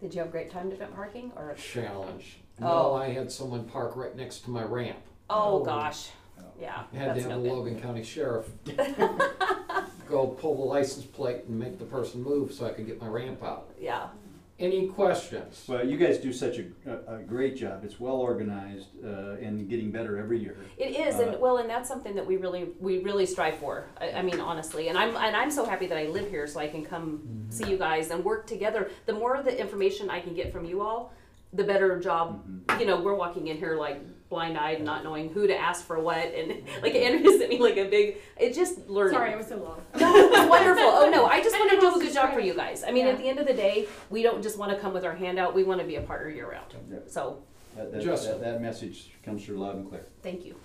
Did you have great time event parking or? challenge. Oh. No, I had someone park right next to my ramp. Oh gosh, yeah, I had that's to no have the good. Logan County Sheriff go pull the license plate and make the person move so I could get my ramp out. Yeah. Any questions? Well, you guys do such a great job. It's well organized and getting better every year. It is, and that's something that we really strive for. I mean, honestly, and I'm so happy that I live here so I can come see you guys and work together. The more of the information I can get from you all, the better job. We're walking in here like blind-eyed, not knowing who to ask for what, and like Andrew sent me like a big. It just learning. Sorry, it was so long. No, it was wonderful. Oh no, I just I want to know, do a it's good just job for great. you guys. I mean, Yeah. at the end of the day, we don't just want to come with our hand out. We want to be a partner year round. Yeah. So, Justin. That message comes through loud and clear. thank you.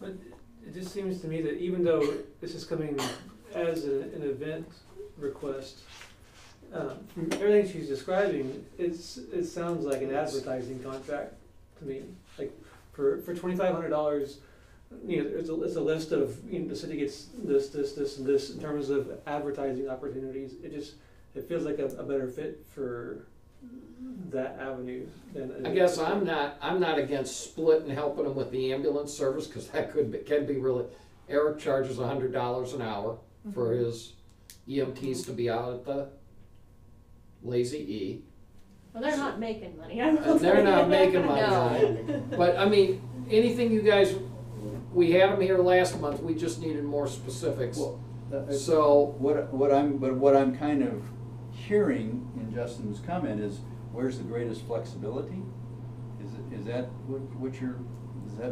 But it just seems to me that even though this is coming as an event request, from everything she's describing, it sounds like an advertising contract to me. Like for $2,500, it's a list of, the city gets this, and this in terms of advertising opportunities. It feels like a better fit for that avenue than. I guess I'm not against splitting, helping them with the ambulance service, because that can be really. Eric charges $100 an hour for his EMTs to be out at the Lazy E. Well, they're not making money. And they're not making money on it. But I mean, anything you guys, we had them here last month, we just needed more specifics. Well, So, what I'm kind of hearing in Justin's comment is, where's the greatest flexibility? Is that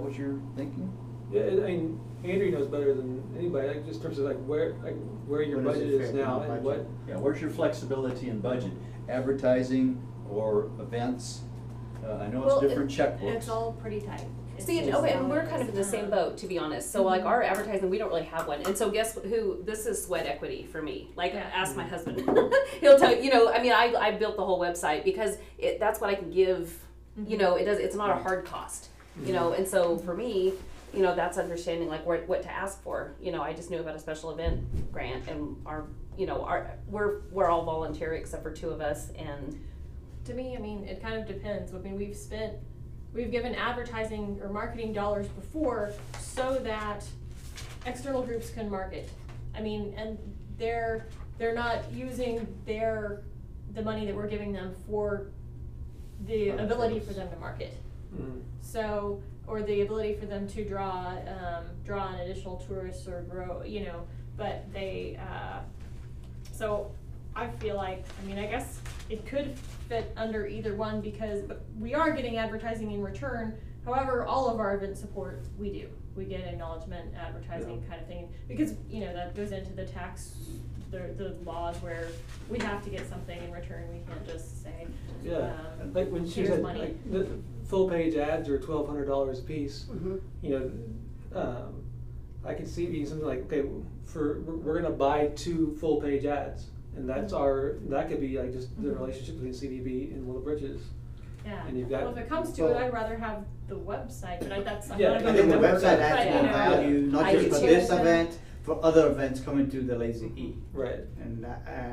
what you're thinking? Yeah, I mean, Andrew knows better than anybody, like, just in terms of where your What does budget it is fit now in the and budget? what. Yeah, where's your flexibility in budget? Advertising or events? I know Well, it's different checkbooks. It's all pretty tight. See, and we're kind of in the same boat, to be honest. So like our advertising, we don't really have one. And so guess who, this is sweat equity for me. Like, Yeah. ask my husband. He'll tell you, I mean, I built the whole website because that's what I can give, it's not a hard cost, and so for me, that's understanding like what to ask for. I just knew about a special event grant, and we're all volunteer except for two of us. And To me, I mean, it kind of depends. I mean, we've given advertising or marketing dollars before so that external groups can market. I mean, and they're not using the money that we're giving them for the ability for them to market. So, or the ability for them to draw an additional tourists or grow, but they, so I feel like, I mean, I guess it could fit under either one because we are getting advertising in return. However, all of our event support, we do. We get acknowledgement, advertising kind of thing. Because, that goes into the tax, the laws where we have to get something in return. We can't just say, Like when she here's said, money. like, the full page ads are $1,200 a piece, I could see it being something like, okay, we're gonna buy 2 full page ads. And that could be like just the relationship between CDB and Little Bridges. Yeah. And you've got. Well, if it comes to it, I'd rather have the website, but I'm Yeah, not I gonna think the remember, website but, adds more value, not I just do for too. this event, for other events coming to the Lazy E. Right. And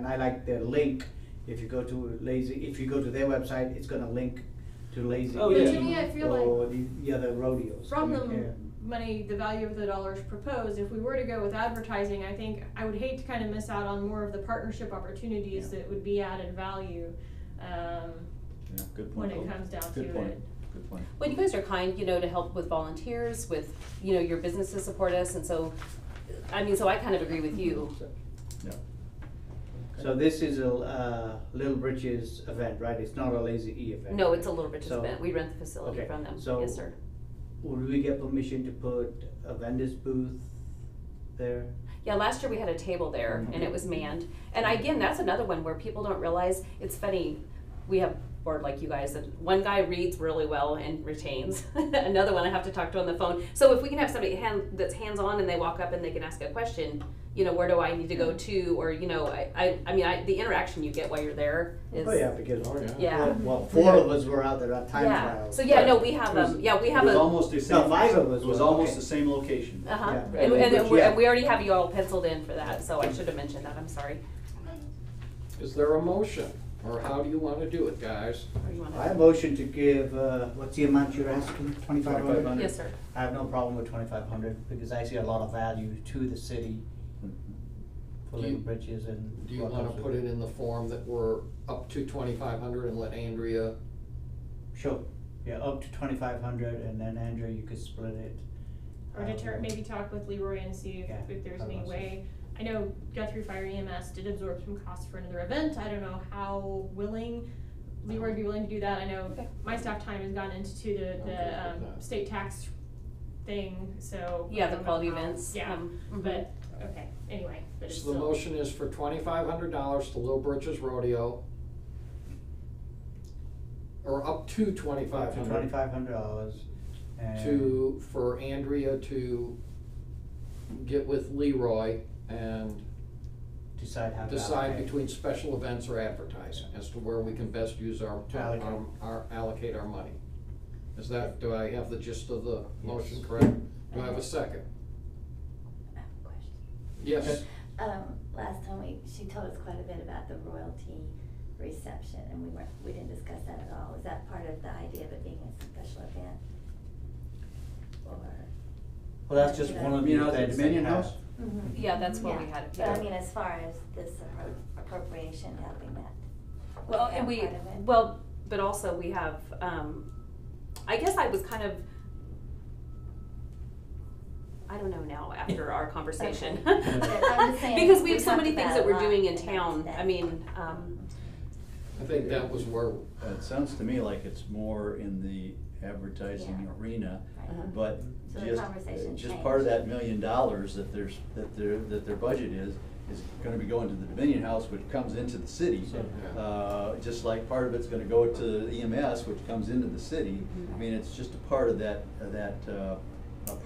I like the link, if you go to their website, it's gonna link to Lazy E. Oh, yeah. To me, I feel like or the other rodeos. from coming the here. money, the value of the dollars proposed, if we were to go with advertising, I think I would hate to kind of miss out on more of the partnership opportunities that would be added value, Yeah, good when point. it comes down to Good point. it. Good point. well, you guys are kind, to help with volunteers, with, your businesses support us. And so, so I kind of agree with you. Yeah. So this is a Little Britches event, right? It's not a Lazy E event. No, it's a Little Bridges So- event. We rent the facility okay, from them. so- Yes, sir. Would we get permission to put a vendor's booth there? Yeah, last year we had a table there and it was manned. And again, that's another one where people don't realize, it's funny, we have board like you guys, and one guy reads really well and retains. Another one I have to talk to on the phone. So if we can have somebody that's hands-on and they walk up and they can ask a question, where do I need to go to? Or, the interaction you get while you're there is. Oh, yeah, because, Yeah. well, 4 of us were out there at time Yeah, trials. so yeah, no, we have, we have It was a. almost the same. No, 5 of us It was were, almost okay. the same location. Uh-huh, Yeah. and Yeah. we already have you all penciled in for that, so I should have mentioned that, I'm sorry. is there a motion, or how do you wanna do it, guys? Or you wanna- I motion to give, what's the amount you're asking, 2,500? 2,500. Yes, sir. I have no problem with 2,500, because I see a lot of value to the city for Do you- Little Bridges and. Do you what wanna goes with put it in the form that we're up to 2,500 and let Andrea? Sure, yeah, up to 2,500, and then Andrew, you could split it. Or maybe talk with Leroy and see Yeah, if there's I any will way. I know Guthrie Fire EMS did absorb some costs for another event. I don't know how willing Leroy would be willing to do that. I know Okay. my staff time has gone into Okay with that. state tax thing, so. I Yeah, the don't know quality how- events. Yeah, Mhm. but, okay, anyway, but it's So the still. motion is for $2,500 to Little Britches Rodeo. Or up to $2,500 $2,500, and. for Andrea to get with Leroy and Decide how to decide allocate. between special events or advertising as to where we can best use allocate our money. Is that, do I have the gist of the motion correct? Do I have a second? I have a question. Yes. Last time she told us quite a bit about the royalty reception, and we didn't discuss that at all. Is that part of the idea of it being a special event? Or? Well, that's just one of the You know, the events. Dominion that we have. House? Yeah, that's what we Yeah, had it. But I mean, as far as this appropriation helping that. Well, that and we, part of it. well, but also we have, I guess I was kind of, I don't know now after our conversation. Okay. I'm just saying, Because we we have so many talked things about that a we're lot doing in in town. that I mean, I think that was where, It sounds to me like it's more in the advertising Yeah. arena, Right. but So the just, conversation just part of changed. that $1 million that their budget is gonna be going to the Dominion House, which comes into the city. Just like part of it's gonna go to EMS, which comes into the city. I mean, it's just a part of that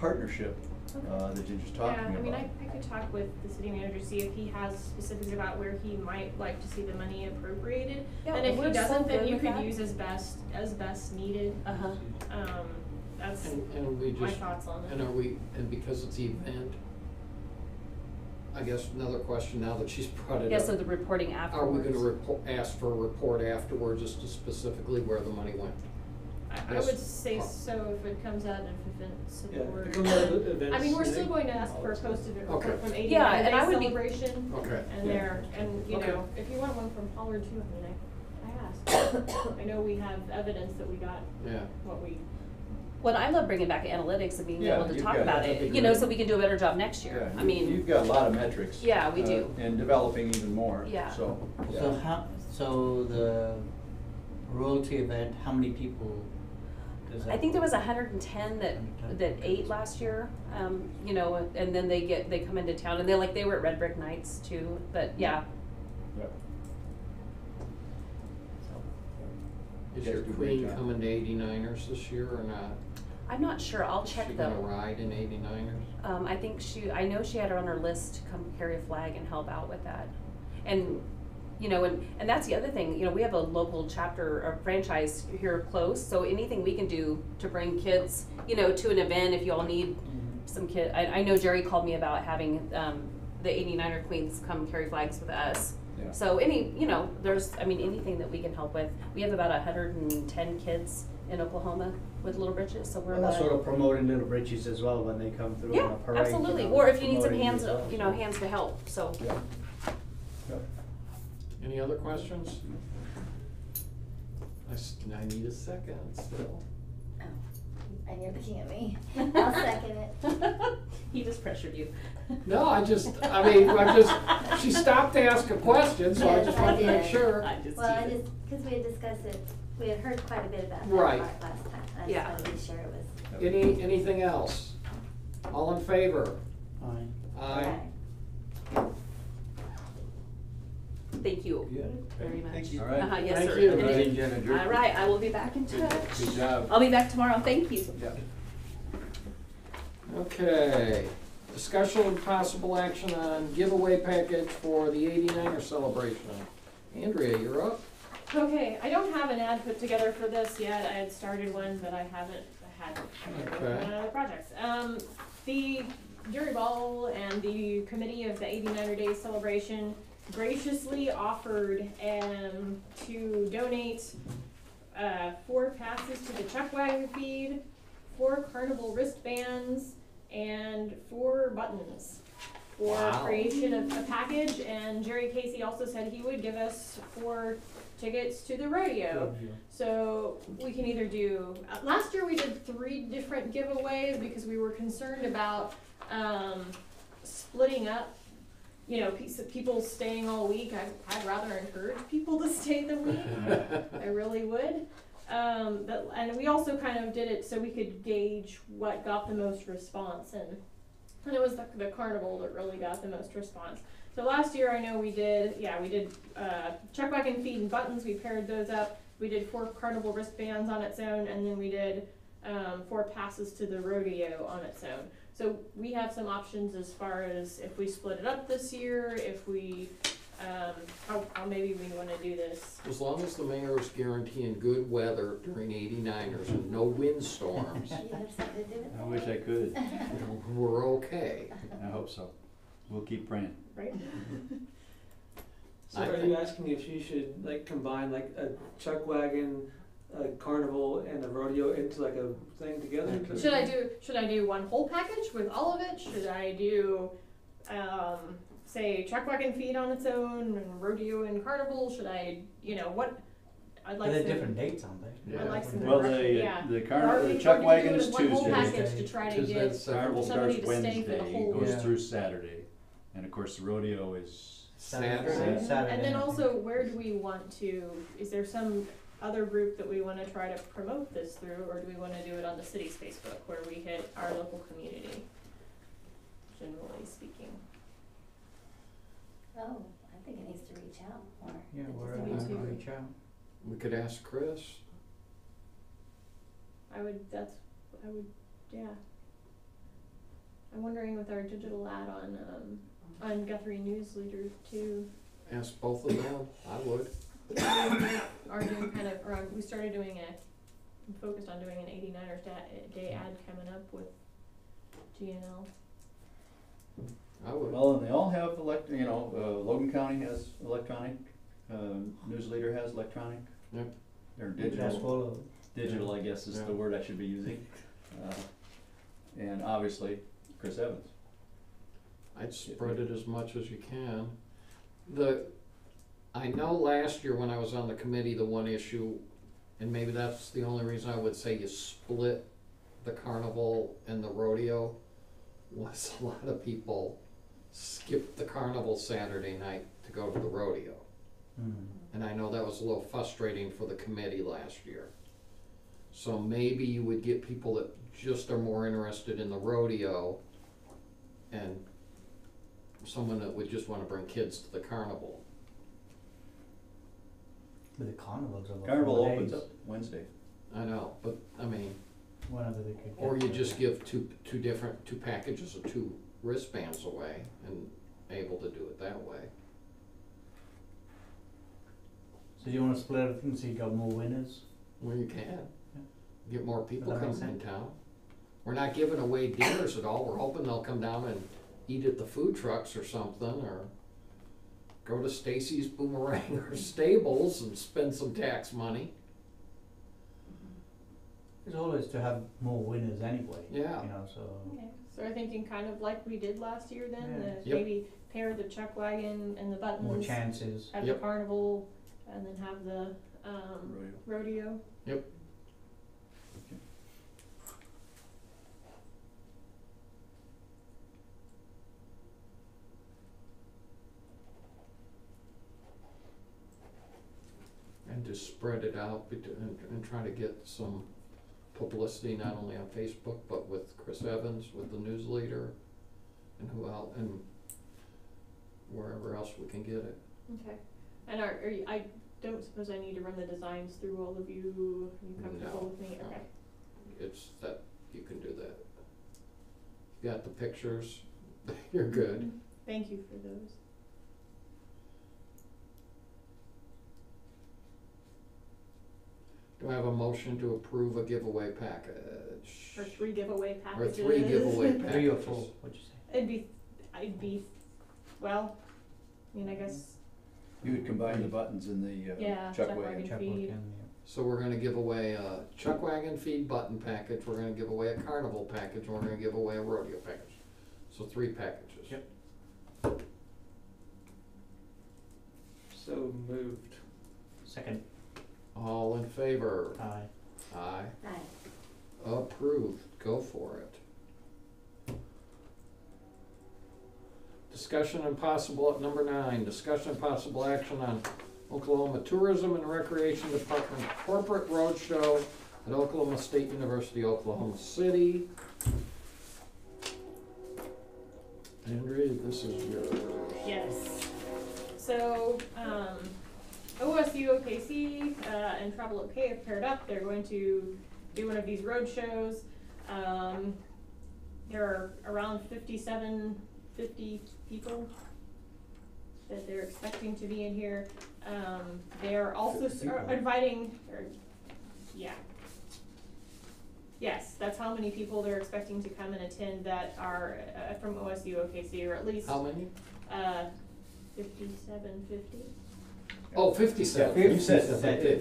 partnership, that you're just talking Yeah, about. I mean, I could talk with the city manager, see if he has specifics about where he might like to see the money appropriated. Yeah, And if we're he so doesn't, then good you with could that. use as best needed. uh-huh. That's and we my just, thoughts on and it. are we, and because it's the event, I guess another question now that she's brought it up. Yeah, so the reporting Are we afterwards. gonna ask for a report afterwards as to specifically where the money went? I Yes. would say so if it comes out of event Yeah, support. it comes out of events. I mean, we're and still they- going to ask for a posted Okay. report from Yeah, 89 and I Day would be- Celebration. Okay. And Yeah. there, and you Okay. know, if you want one from Pollard too, I mean, I asked. I know we have evidence that we got Yeah. what we, Well, I love bringing back analytics and being Yeah, able to you've talk got- about that'd it, be you know, great. so we can do a better job next year. Yeah, I mean, you've got a lot of metrics. Yeah, we do. And developing even more, Yeah. so. yeah. So so the royalty event, how many people does that? I think there was 110 that 110. ate last year, you know, and then they come into town and they were at Red Brick Nights too, but yeah. Yep. Is You your guys do a great queen job. coming to 89ers this year or not? I'm not sure, I'll check Is she gonna though. ride in 89ers? I think I know she had her on her list to come carry a flag and help out with that. And, you know, and that's the other thing, you know, we have a local chapter or franchise here close, so anything we can do to bring kids, you know, to an event, if you all need some kid, I know Jerry called me about having, the 89er Queens come carry flags with us. Yeah. So you know, anything that we can help with. We have about 110 kids in Oklahoma with Little Britches, so we're Well, that's about. sort of promoting Little Britches as well when they come through on Yeah, a parade. absolutely. You know, Or if you need some promoting hands, as well, you know, so. hands to help, so. Yeah. Yep. Any other questions? I need a second still. Oh, and you're looking at me. I'll second it. He just pressured you. No, she stopped to ask a question, so I Yes, just I wanted to make did. sure. Well, because we had discussed it, we had heard quite a bit about that Right. part last time. I Yeah. just wanted to be sure it was. Anything else? All in favor? Aye. Aye. Thank you Good. very much. Thank you. All Uh-huh, right. yes, Thank sir. you. And Good if- night, Jennifer. All right, I will be back in touch. Good job. I'll be back tomorrow, thank you. Yeah. Okay. Discussion and possible action on giveaway package for the 89er celebration. Andrea, you're up. okay, I don't have an ad put together for this yet. I had started one, but I haven't had Okay. other projects. The Jury Ball and the committee of the 89er Day celebration graciously offered to donate 4 passes to the Chuck Wagon feed, 4 carnival wristbands, and 4 buttons for Wow. creation of a package. And Jerry Casey also said he would give us 4 tickets to the rodeo. So we can either do, last year we did 3 different giveaways because we were concerned about splitting up, you know, people staying all week. I'd rather encourage people to stay the week. I really would. And we also kind of did it so we could gauge what got the most response, and it was the carnival that really got the most response. So last year I know we did Chuck Wagon feed and buttons. We paired those up. We did 4 carnival wristbands on its own, and then we did 4 passes to the rodeo on its own. So we have some options as far as if we split it up this year, if we, how maybe we wanna do this. As long as the mayor is guaranteeing good weather during 89ers and no windstorms, You have something to do with I that? wish I could. we're okay. I hope so. We'll keep praying. Right? So I are think- you asking if you should like combine like a chuck wagon, a carnival, and a rodeo into like a thing together? Should I do one whole package with all of it? Should I do, say truck wagon feed on its own and rodeo and carnival? Should I, what, I'd like But some. they're different dates, aren't they? I'd like some Well, direction, yeah. the Are carnival, we the chuck going to wagon do it is in one whole Tuesday. package to try to Tuesday, get the Carnival somebody starts to stay for the Wednesday, whole goes Yeah. through Saturday, and of course the rodeo is Saturday. Saturday. And then I also, think. where do we want to, is there some other group that we wanna try to promote this through, or do we wanna do it on the city's Facebook where we hit our local community, generally speaking? Oh, I think it needs to reach out more. Yeah, It just we're needs Me to- too. reach out. We could ask Chris. Yeah. I'm wondering with our digital ad on Guthrie Newsletter too. Ask both of them. I would. We are doing kind of, or we started doing I'm focused on doing an 89ers day ad coming up with GNL. I would. well, and they all have Logan County has electronic, News Leader has electronic. Yep. Or That's digital. all of Digital, I guess, is Yeah. the word I should be using. And obviously, Chris Evans. I'd spread it as much as you can. I know last year when I was on the committee, the one issue, and maybe that's the only reason I would say you split the carnival and the rodeo, was a lot of people skipped the carnival Saturday night to go to the rodeo. And I know that was a little frustrating for the committee last year. So maybe you would get people that just are more interested in the rodeo and someone that would just wanna bring kids to the carnival. But the carnival's over Carnival 4 opens days. up Wednesday. I know, but I mean, Whenever they could. or you just give two packages of 2 wristbands away and able to do it that way. So you wanna split everything so you got more winners? Well, you can. Get more people Does that make coming in sense? town. We're not giving away dinners at all. We're hoping they'll come down and eat at the food trucks or something, or go to Stacy's Boomerang or Stables and spend some tax money. It's always to have more winners anyway. Yeah. So. Okay, so we're thinking kind of like we did last year then, Yeah. the Yep. maybe pair the chuck wagon and the More buttons, chances. have the Yep. carnival, and then have the, rodeo. Yep. And just spread it out and try to get some publicity not only on Facebook, but with Chris Evans, with the news leader, and who else, and wherever else we can get it. Okay, and I don't suppose I need to run the designs through all of you, are you comfortable No, with me? no. Okay. It's that, you can do that. You got the pictures, you're good. Thank you for those. Do I have a motion to approve a giveaway package? Or 3 giveaway Or packages. 3 giveaway packages? 3 or 4, what'd you say? Well, I mean, I guess, You would combine the buttons in the yeah, chuck chuck wagon. wagon Chuck feed. wagon, So we're gonna give away a chuck wagon feed button package, we're gonna give away a carnival package, and we're gonna give away a rodeo package. So 3 packages. Yep. So moved. yeah. Second. All in favor? Aye. Aye. Aye. Approved, go for it. Discussion and possible, at number 9, discussion and possible action on Oklahoma Tourism and Recreation Department Corporate Roadshow at Oklahoma State University, Oklahoma City. Andrea, this is yours. Yes. So, OSU, OKC, and Travel OK have paired up. They're going to do one of these road shows. there are around 50 people that they're expecting to be in here. They're also inviting, yes, that's how many people they're expecting to come and attend that are from OSU OKC, or at least How many? 50. Oh, 57. You said,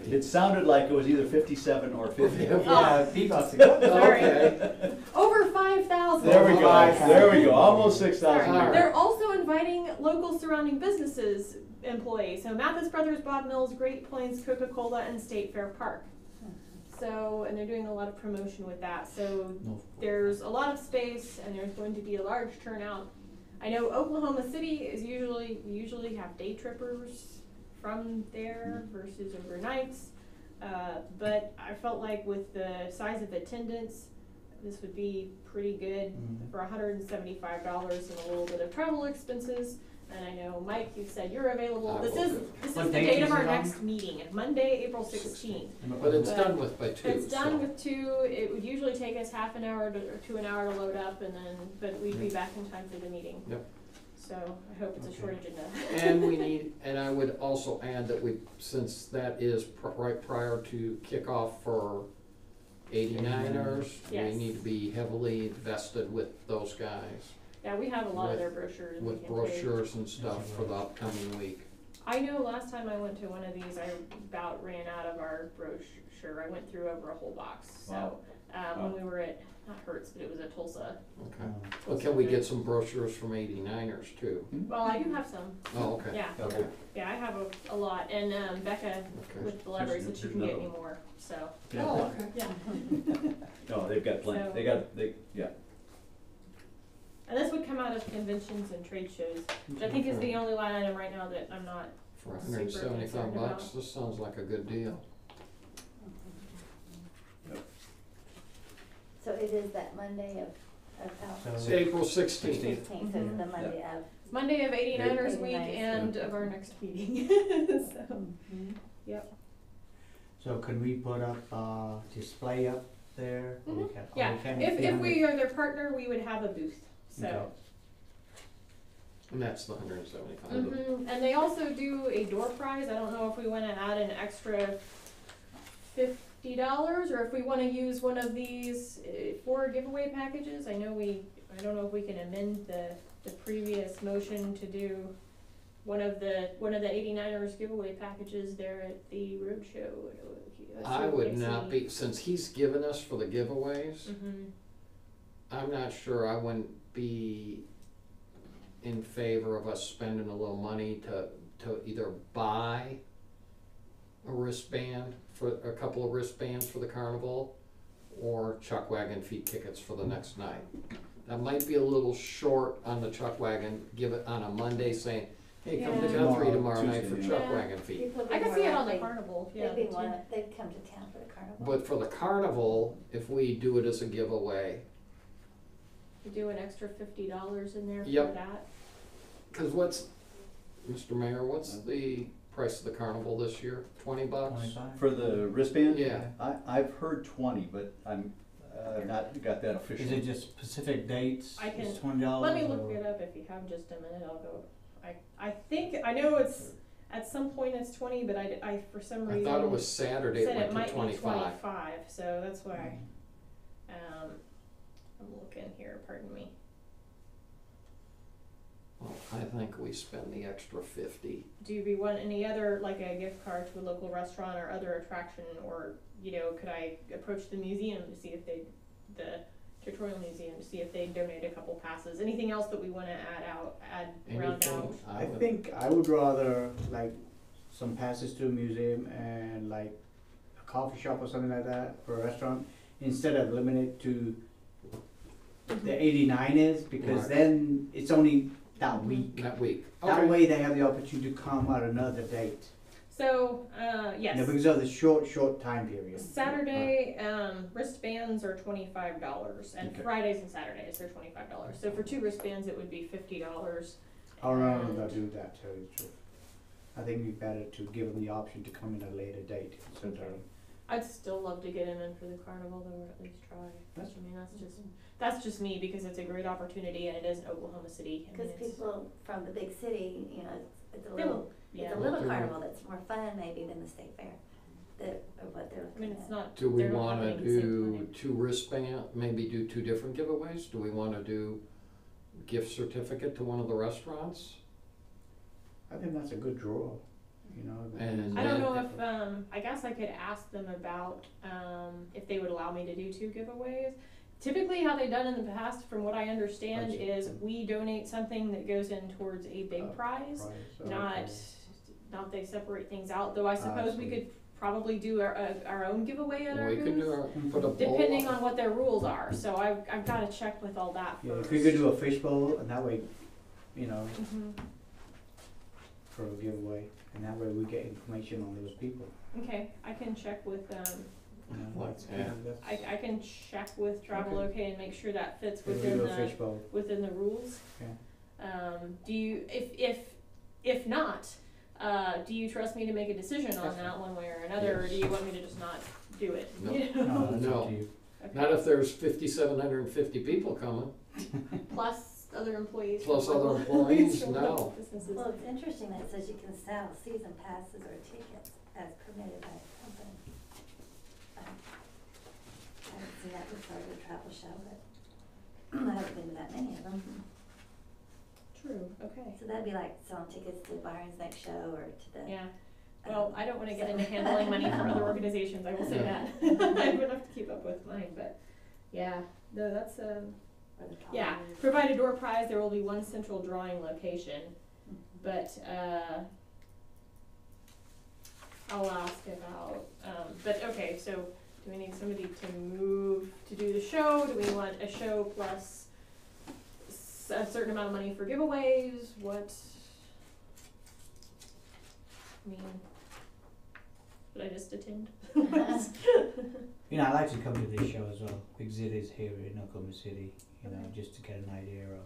it sounded like it was either 57 or 50. Yeah, people have to go. Okay. Over 5,000. There we go, there we go, almost Sorry. 6,000. Alright. They're also inviting local surrounding businesses employees. So Mathis Brothers, Bob Mills, Great Plains, Coca-Cola, and State Fair Park. So, and they're doing a lot of promotion with that. So there's a lot of space, and there's going to be a large turnout. I know Oklahoma City is we usually have day trippers from there versus overnights. But I felt like with the size of attendance, this would be pretty good for $175 and a little bit of travel expenses. And I know, Mike, you said you're available. This is the date of our next meeting, Monday, April 16th. But it's done with by 2. It's done with 2. It would usually take us half an hour to an hour to load up, and then, but we'd be back in time for the meeting. Yep. So I hope it's a short agenda. And we need, and I would also add that since that is right prior to kickoff for 89ers, Yes. we need to be heavily vested with those guys. Yeah, we have a lot of their brochures. we With can take. brochures and stuff for the upcoming week. I know last time I went to one of these, I about ran out of our brochure. I went through over a whole box. So when we were at, not Hertz, but it was at Tulsa. Okay. Well, can we get some brochures from 89ers too? Well, I do have some. Oh, okay. Yeah. Okay. Yeah, I have a lot. And Becca Okay. with the library said she can get me more. So, Oh, okay. yeah. No, they've got plenty, So- yeah. And this would come out of conventions and trade shows, which I think is the only line item right now that I'm not. For Super concerned $175, about. this sounds like a good deal. So it is that Monday of how? It's April 16th. 16th, so it's the Monday of. It's Monday of 89ers week 89ers. and of our next meeting. So, yep. So can we put up display up there? Or we Mhm. can- or Yeah, we can if behind we it? are their partner, we would have a booth, so. Okay. And that's the 175. And they also do a door prize. I don't know if we wanna add an extra $50 or if we wanna use one of these for giveaway packages. I don't know if we can amend the previous motion to do one of the 89ers giveaway packages there at the roadshow. I would not be, since he's given us for the giveaways, Mm-hmm. I'm not sure I wouldn't be in favor of us spending a little money to either buy a wristband, for a couple of wristbands for the carnival, or chuck wagon feet tickets for the next night. That might be a little short on the chuck wagon, give it on a Monday saying, hey, come to Yeah. Guthrie tomorrow night for Tuesday, chuck yeah. wagon feet. People would be I can more see it on the likely- carnival, yeah. They'd be one, they'd come to town for the carnival. But for the carnival, if we do it as a giveaway, We do an extra $50 in there for Yep. that. cause Mr. Mayor, what's the price of the carnival this year? $20? 25? For the wristband? Yeah. I've heard 20, but I'm, not got that official. Is it just specific dates? I can- It's $20? Let me look or- it up if you have just a minute, I'll go. I think, I know it's, at some point it's 20, but I for some I reason. thought it was Saturday, said it it went to might be 25. 25, so that's why, I'm looking here, pardon me. Well, I think we spend the extra 50. Do we want any other, like a gift card to a local restaurant or other attraction, or, could I approach the museum to see if the Tutorial Museum, to see if they donate a couple passes? Anything else that we wanna round out? Anything? I think I would rather like some passes to a museum and like a coffee shop or something like that for a restaurant, instead of limiting it to the 89ers, because Right. then it's only that week. That week. That Okay. way they have the opportunity to come at another date. So, You yes. know, because of the short time period. Saturday, wristbands are $25, and Okay. Fridays and Saturdays they're $25. So for 2 wristbands, it would be $50. I'll rather not do that, to tell you the truth. I think it'd be better to give them the option to come in at a later date, instead of I'd still love to get him in for the carnival though, or at least try. That's- I mean, that's just me, because it's a great opportunity and it is in Oklahoma City. I mean, Cause it's- people from the big city, you know, it's a They little, will- it's yeah. a little Well, carnival that's more fun maybe than the state fair, of what they're I looking mean, at. it's not. Do we they're not wanna happening at the same do time. 2 wristband, maybe do 2 different giveaways? Do we wanna do gift certificate to one of the restaurants? I think that's a good draw, you know. And I don't then- know if, I guess I could ask them about, if they would allow me to do 2 giveaways. Typically, how they've done in the past, from what I understand, Budget. is we donate something that goes in towards a big prize, not they separate things out, though I suppose we see. could probably do our own giveaway at our We could do booth, put a poll. depending on what their rules are, so I've gotta check with all that Yeah, first. if we could do a fishbowl, and that way, you know, Mhm. for a giveaway, and that way we get information on those people. Okay, I can check with, You know, Like, that's- yeah. that's- I can check with Travel Okay. OK and make sure that fits if we within do a the, fishbowl. within the rules. Okay. Do you, if not, do you trust me to make a decision on that one way or another, or do you want me to just not do it? No. You know? No, that's No. up to you. Okay. Not if there's 5,750 people coming, Plus other employees. plus from other local- employees, from no. local businesses. Well, it's interesting that it says you can sell season passes or tickets as permitted by the company. I haven't seen that before at a travel show, but I haven't been to that many of them. True, okay. So that'd be like selling tickets to Byron's next show or to the. Yeah, well, I don't wanna get so- into handling money for other organizations, I will say that. I would have to keep up with mine, but, yeah, no, that's, Or the yeah, college. provide a door prize, there will be one central drawing location, Mhm. but, I'll ask about, but, okay, so, do we need somebody to move to do the show? Do we want a show plus a certain amount of money for giveaways? What? I mean, should I just attend? You know, I like to come to this show as well, because it is here in Oklahoma City, you know, Okay. just to get an idea of,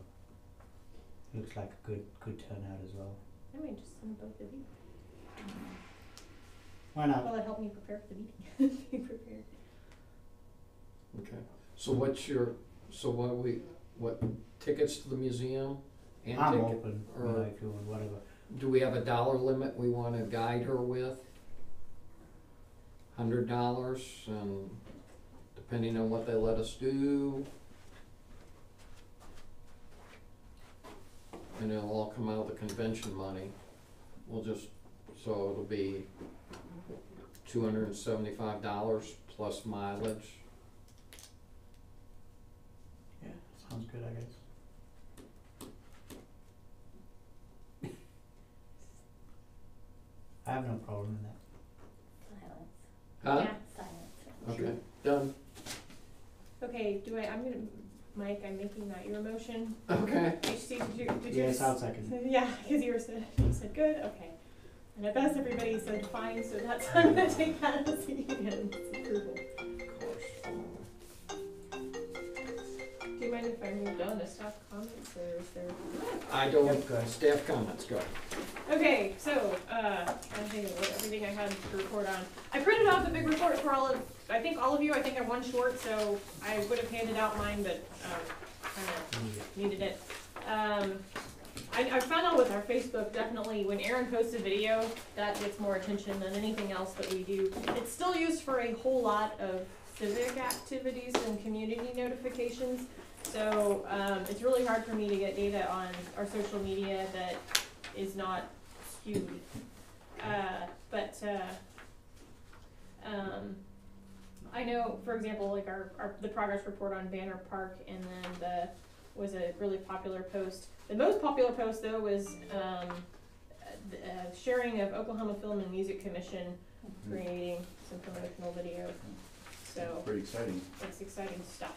looks like a good turnout as well. I might just send both of you. Why not? Will it help me prepare for the meeting? Be prepared. Okay, so what tickets to the museum? And I'm ticket- open, you know, or if you want, whatever. do we have a dollar limit we wanna guide her with? $100, and depending on what they let us do. And it'll all come out of the convention money. We'll just, so it'll be $275 plus mileage. Yeah, sounds good, I guess. I have no problem with that. Silence, Huh? silence. Okay, done. Okay, I'm gonna, Mike, I'm making that your motion. Okay. HC, did you? Yes, I'll second. Yeah, because you said good, okay. And at best, everybody said fine, so that's, I'm gonna take that as a unanimous approval. Do you mind if I move down to staff comments, or is there? I don't, Yep, go ahead. staff comments, go. Okay, so, trying to think of everything I had to report on. I printed out the big report for all of you, I think I have one short, so I would have handed out mine, but, kinda needed it. I found out with our Facebook, definitely, when Aaron posts a video, that gets more attention than anything else that we do. It's still used for a whole lot of civic activities and community notifications. So, it's really hard for me to get data on our social media that is not skewed. I know, for example, like the progress report on Banner Park, and then was a really popular post. The most popular post, though, was sharing of Oklahoma Film and Music Commission creating some promotional video. So Pretty exciting. it's exciting stuff.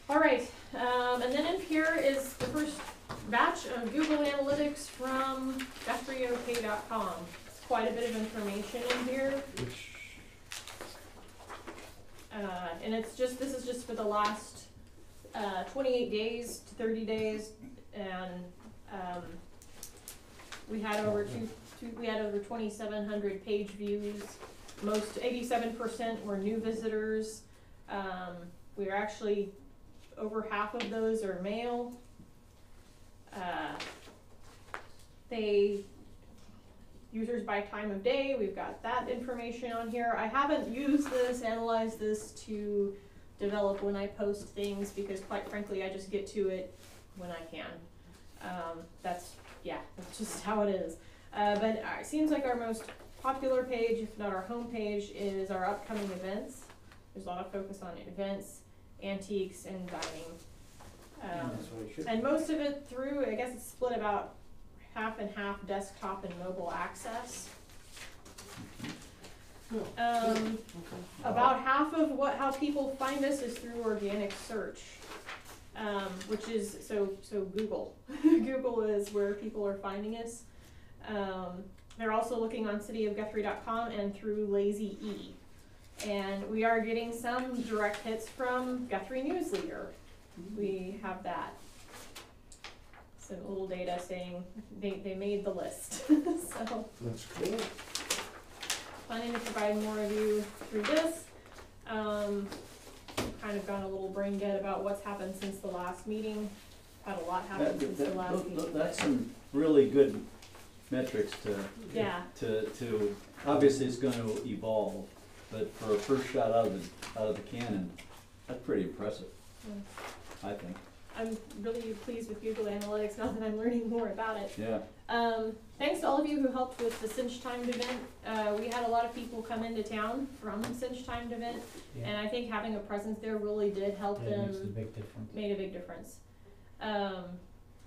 All right, and then in here is the first batch of Google Analytics from GuthrieOK.com. It's quite a bit of information in here. And this is just for the last 28 days to 30 days, and we had over 2,700 page views. most 87% were new visitors. We are actually over half of those are male. They users by time of day, we've got that information on here. I haven't used this, analyzed this to develop when I post things because quite frankly I just get to it when I can. That's just how it is. But it seems like our most popular page, if not our home page, is our upcoming events. There's a lot of focus on events, antiques, and dining. That's what it should And be. most of it through, I guess it's split about half and half desktop and mobile access. About half of how people find us is through organic search, which is so Google. Google is where people are finding us. They're also looking on cityofguthrie.com and through Lazy E. And we are getting some direct hits from Guthrie News Leader. We have that. Some little data saying they made the list. So That's cool. planning to provide more of you through this. Kind of gone a little brain dead about what's happened since the last meeting. Had a lot happen since the last meeting. That's some really good metrics Yeah. to obviously it's gonna evolve, but for a first shot out of the cannon, that's pretty impressive, I think. I'm really pleased with Google Analytics now that I'm learning more about it. Yeah. Thanks to all of you who helped with the Cinch Timed event. We had a lot of people come into town from the Cinch Timed event, Yeah. and I think having a presence there really did help Yeah, it makes a them, big difference. made a big difference.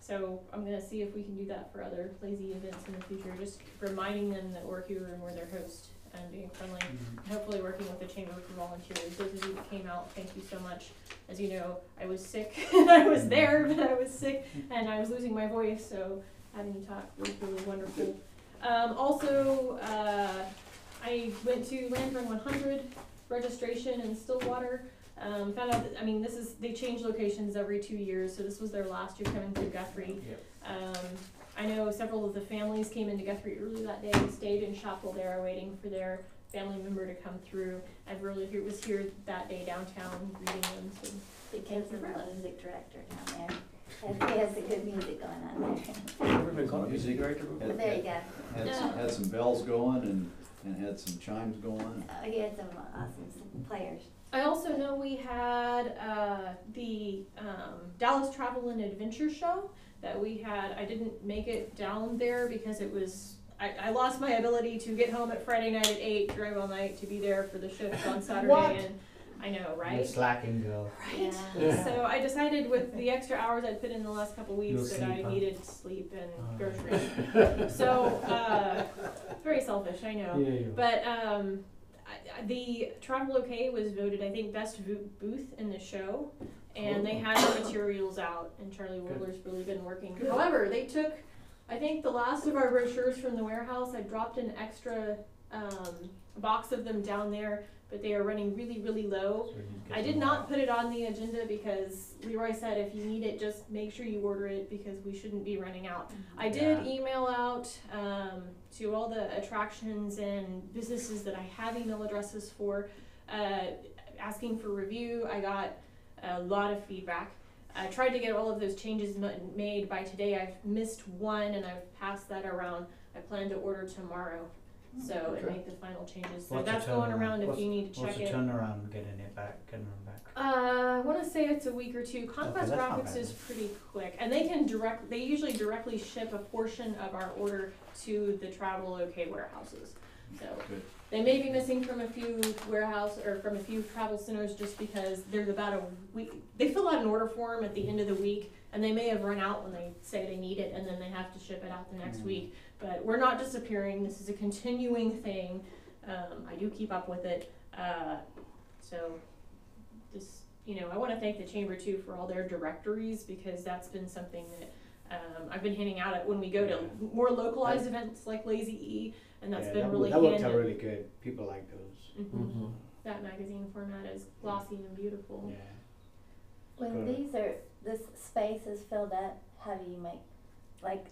So I'm gonna see if we can do that for other lazy events in the future, just reminding them that we're here and we're their host and being friendly. Hopefully working with the Chamber for volunteers. Those of you that came out, thank you so much. As you know, I was sick. I was there, but I was sick and I was losing my voice, so having you talk was really wonderful. Also, I went to Land Run 100 registration in Stillwater. Found out that, I mean, they change locations every 2 years, so this was their last year coming through Guthrie. I know several of the families came into Guthrie early that day, stayed in chapel there waiting for their family member to come through. I really was here that day downtown greeting them. So Because of our music director down there. And he has the good music going on there. Ever been called a music director before? There you go. Had some bells going and had some chimes going. He had some awesome players. I also know we had the Dallas Travel and Adventure Show that we had. I didn't make it down there because it was, I lost my ability to get home at Friday night at 8, drive all night to be there for the shift on Saturday. What? And I know, You're right? slacking, girl. Right. Yeah. So I decided with the extra hours I'd put in the last couple weeks You'll that sleep, I huh? needed sleep and groceries. So, very selfish, I know. Yeah. But the Travel OK was voted, I think, best booth in the show, and they had the materials out, and Charlie Wardler's really been working. However, they took, I think, the last of our brochures from the warehouse. I dropped an extra box of them down there, but they are running really, really low. I did not put it on the agenda because Leroy said if you need it, just make sure you order it because we shouldn't be running out. I did email out to all the attractions and businesses that I have email addresses for, asking for review. I got a lot of feedback. I tried to get all of those changes made by today. I've missed one and I've passed that around. I plan to order tomorrow. So and make the final changes. So What's the that's going turnaround? around if What's- you need to check What's the it. turnaround getting them back? I want to say it's a week or two. Conquest that's not Graphics bad. is pretty quick, and they usually directly ship a portion of our order to the Travel OK warehouses. So Good. they may be missing from a few warehouse or from a few travel centers just because there's about a week. They fill out an order form at the end of the week, and they may have run out when they say they need it, and then they have to ship it out the next week. But we're not disappearing. This is a continuing thing. I do keep up with it. So just, I want to thank the Chamber too for all their directories because that's been something that I've been handing out at when we go to more localized events like Lazy E, and that's been really that worked handy. out really good. People like those. Mhm. That magazine format is glossy and beautiful. Yeah. When Good. this space is filled up, how do you make, like,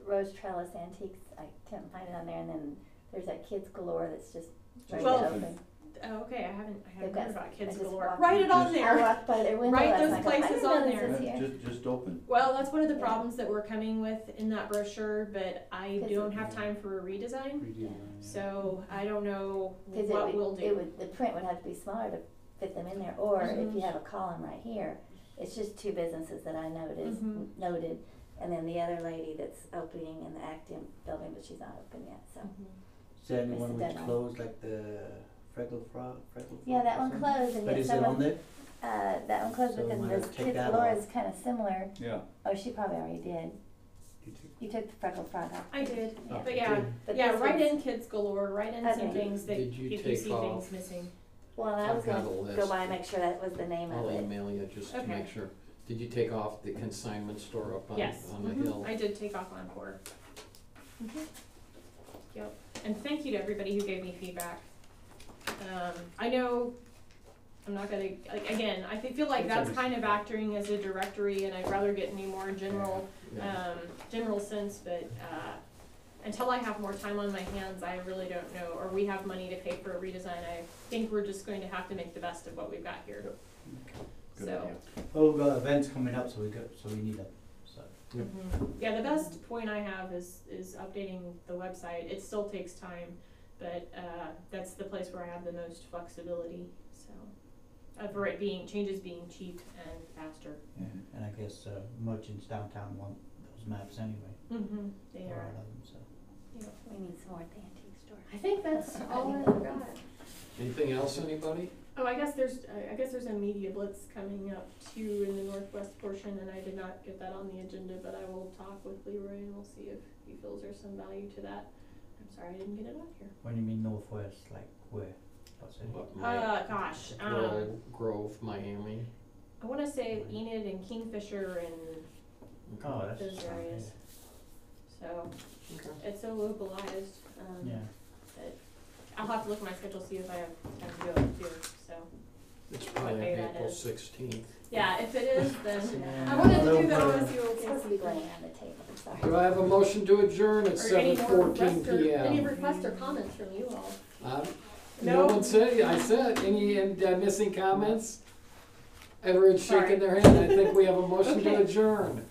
Rose Trellis Antiques, I couldn't find it on there, and then There's that Kids Galore that's just ready Well, to open. Oh, okay, I haven't They've heard got- about I Kids just Galore. walked- Write it on I there. walked by their window Write last those night, I go, places I didn't on know there. this was here. Just open. Well, that's one of the Yeah. problems that we're coming with in that brochure, but I Because don't it- have time for a redesign, Redesign, so I don't know Cause what we'll do. the print would have to be smaller to fit them in there, or if Mhm. you have a column right here, it's just two businesses that I Mhm. noted, and then the other lady that's opening in the Acton building, but she's not open yet, so. Mhm. Is there anyone Missed the which deadline. closed, like the Freckle Frog? Yeah, that or one something? closed, and But yet is it on someone, there? that one closed So because might this have to take Kids that Galore off. is kinda similar. Yeah. Oh, she probably already did. You took the Freckle Frog off. I did, Yeah. but yeah, But yeah, this write one's- in Kids Galore, write in some Okay. things that Did you if you take see off- things missing. Well, I was I've got gonna a list. go by and make sure that was the name I'll of it. email you just to Okay. make sure. Did you take off the consignment store up on Yes, the mhm. hill? I did take off on 4. Yep, and thank you to everybody who gave me feedback. I know, I'm not gonna, like, again, I feel like It's that's kind of acting as a directory, and I'd rather get any more general, Yeah. general sense, but, until I have more time on my hands, I really don't know, or we have money to pay for a redesign, I think we're just going to have to make the best of what we've got here. Good So, idea. Oh, we've got events coming up, so we need them, so. yeah, the best point I have is updating the website. It still takes time, but that's the place where I have the most flexibility. So, for it being changes being cheap and faster. Yeah, and I guess merchants downtown want those maps anyway. Mm-hmm. They A lot are. of them, so. Yep. We need some more at the antique store. I think that's all I've got. Anything else, anybody? Oh, I guess there's a media blitz coming up too in the northwest portion, and I did not get that on the agenda, but I will talk with Leroy and we'll see if he feels there's some value to that. I'm sorry I didn't get it on here. When you mean northwest, like where? What's it? What, Gosh, Grove, Miami. I want to say Enid and Kingfisher and Oh, that's. those areas. So Okay. it's so localized. Yeah. But I'll have to look at my schedule, see if I have time to do it too. So It's probably day that April is. 16th. yeah, if it is, then Yeah. I wanted to Well, do the well, It's OSU supposed to be laying on the table, I'm sorry. Do I have a motion to adjourn at or any more 7:14 requests or any PM? requests or comments from you all. No No. one said, I said, any missing comments? Everyone's Sorry. shaking their head, I think we have a motion to Okay. adjourn.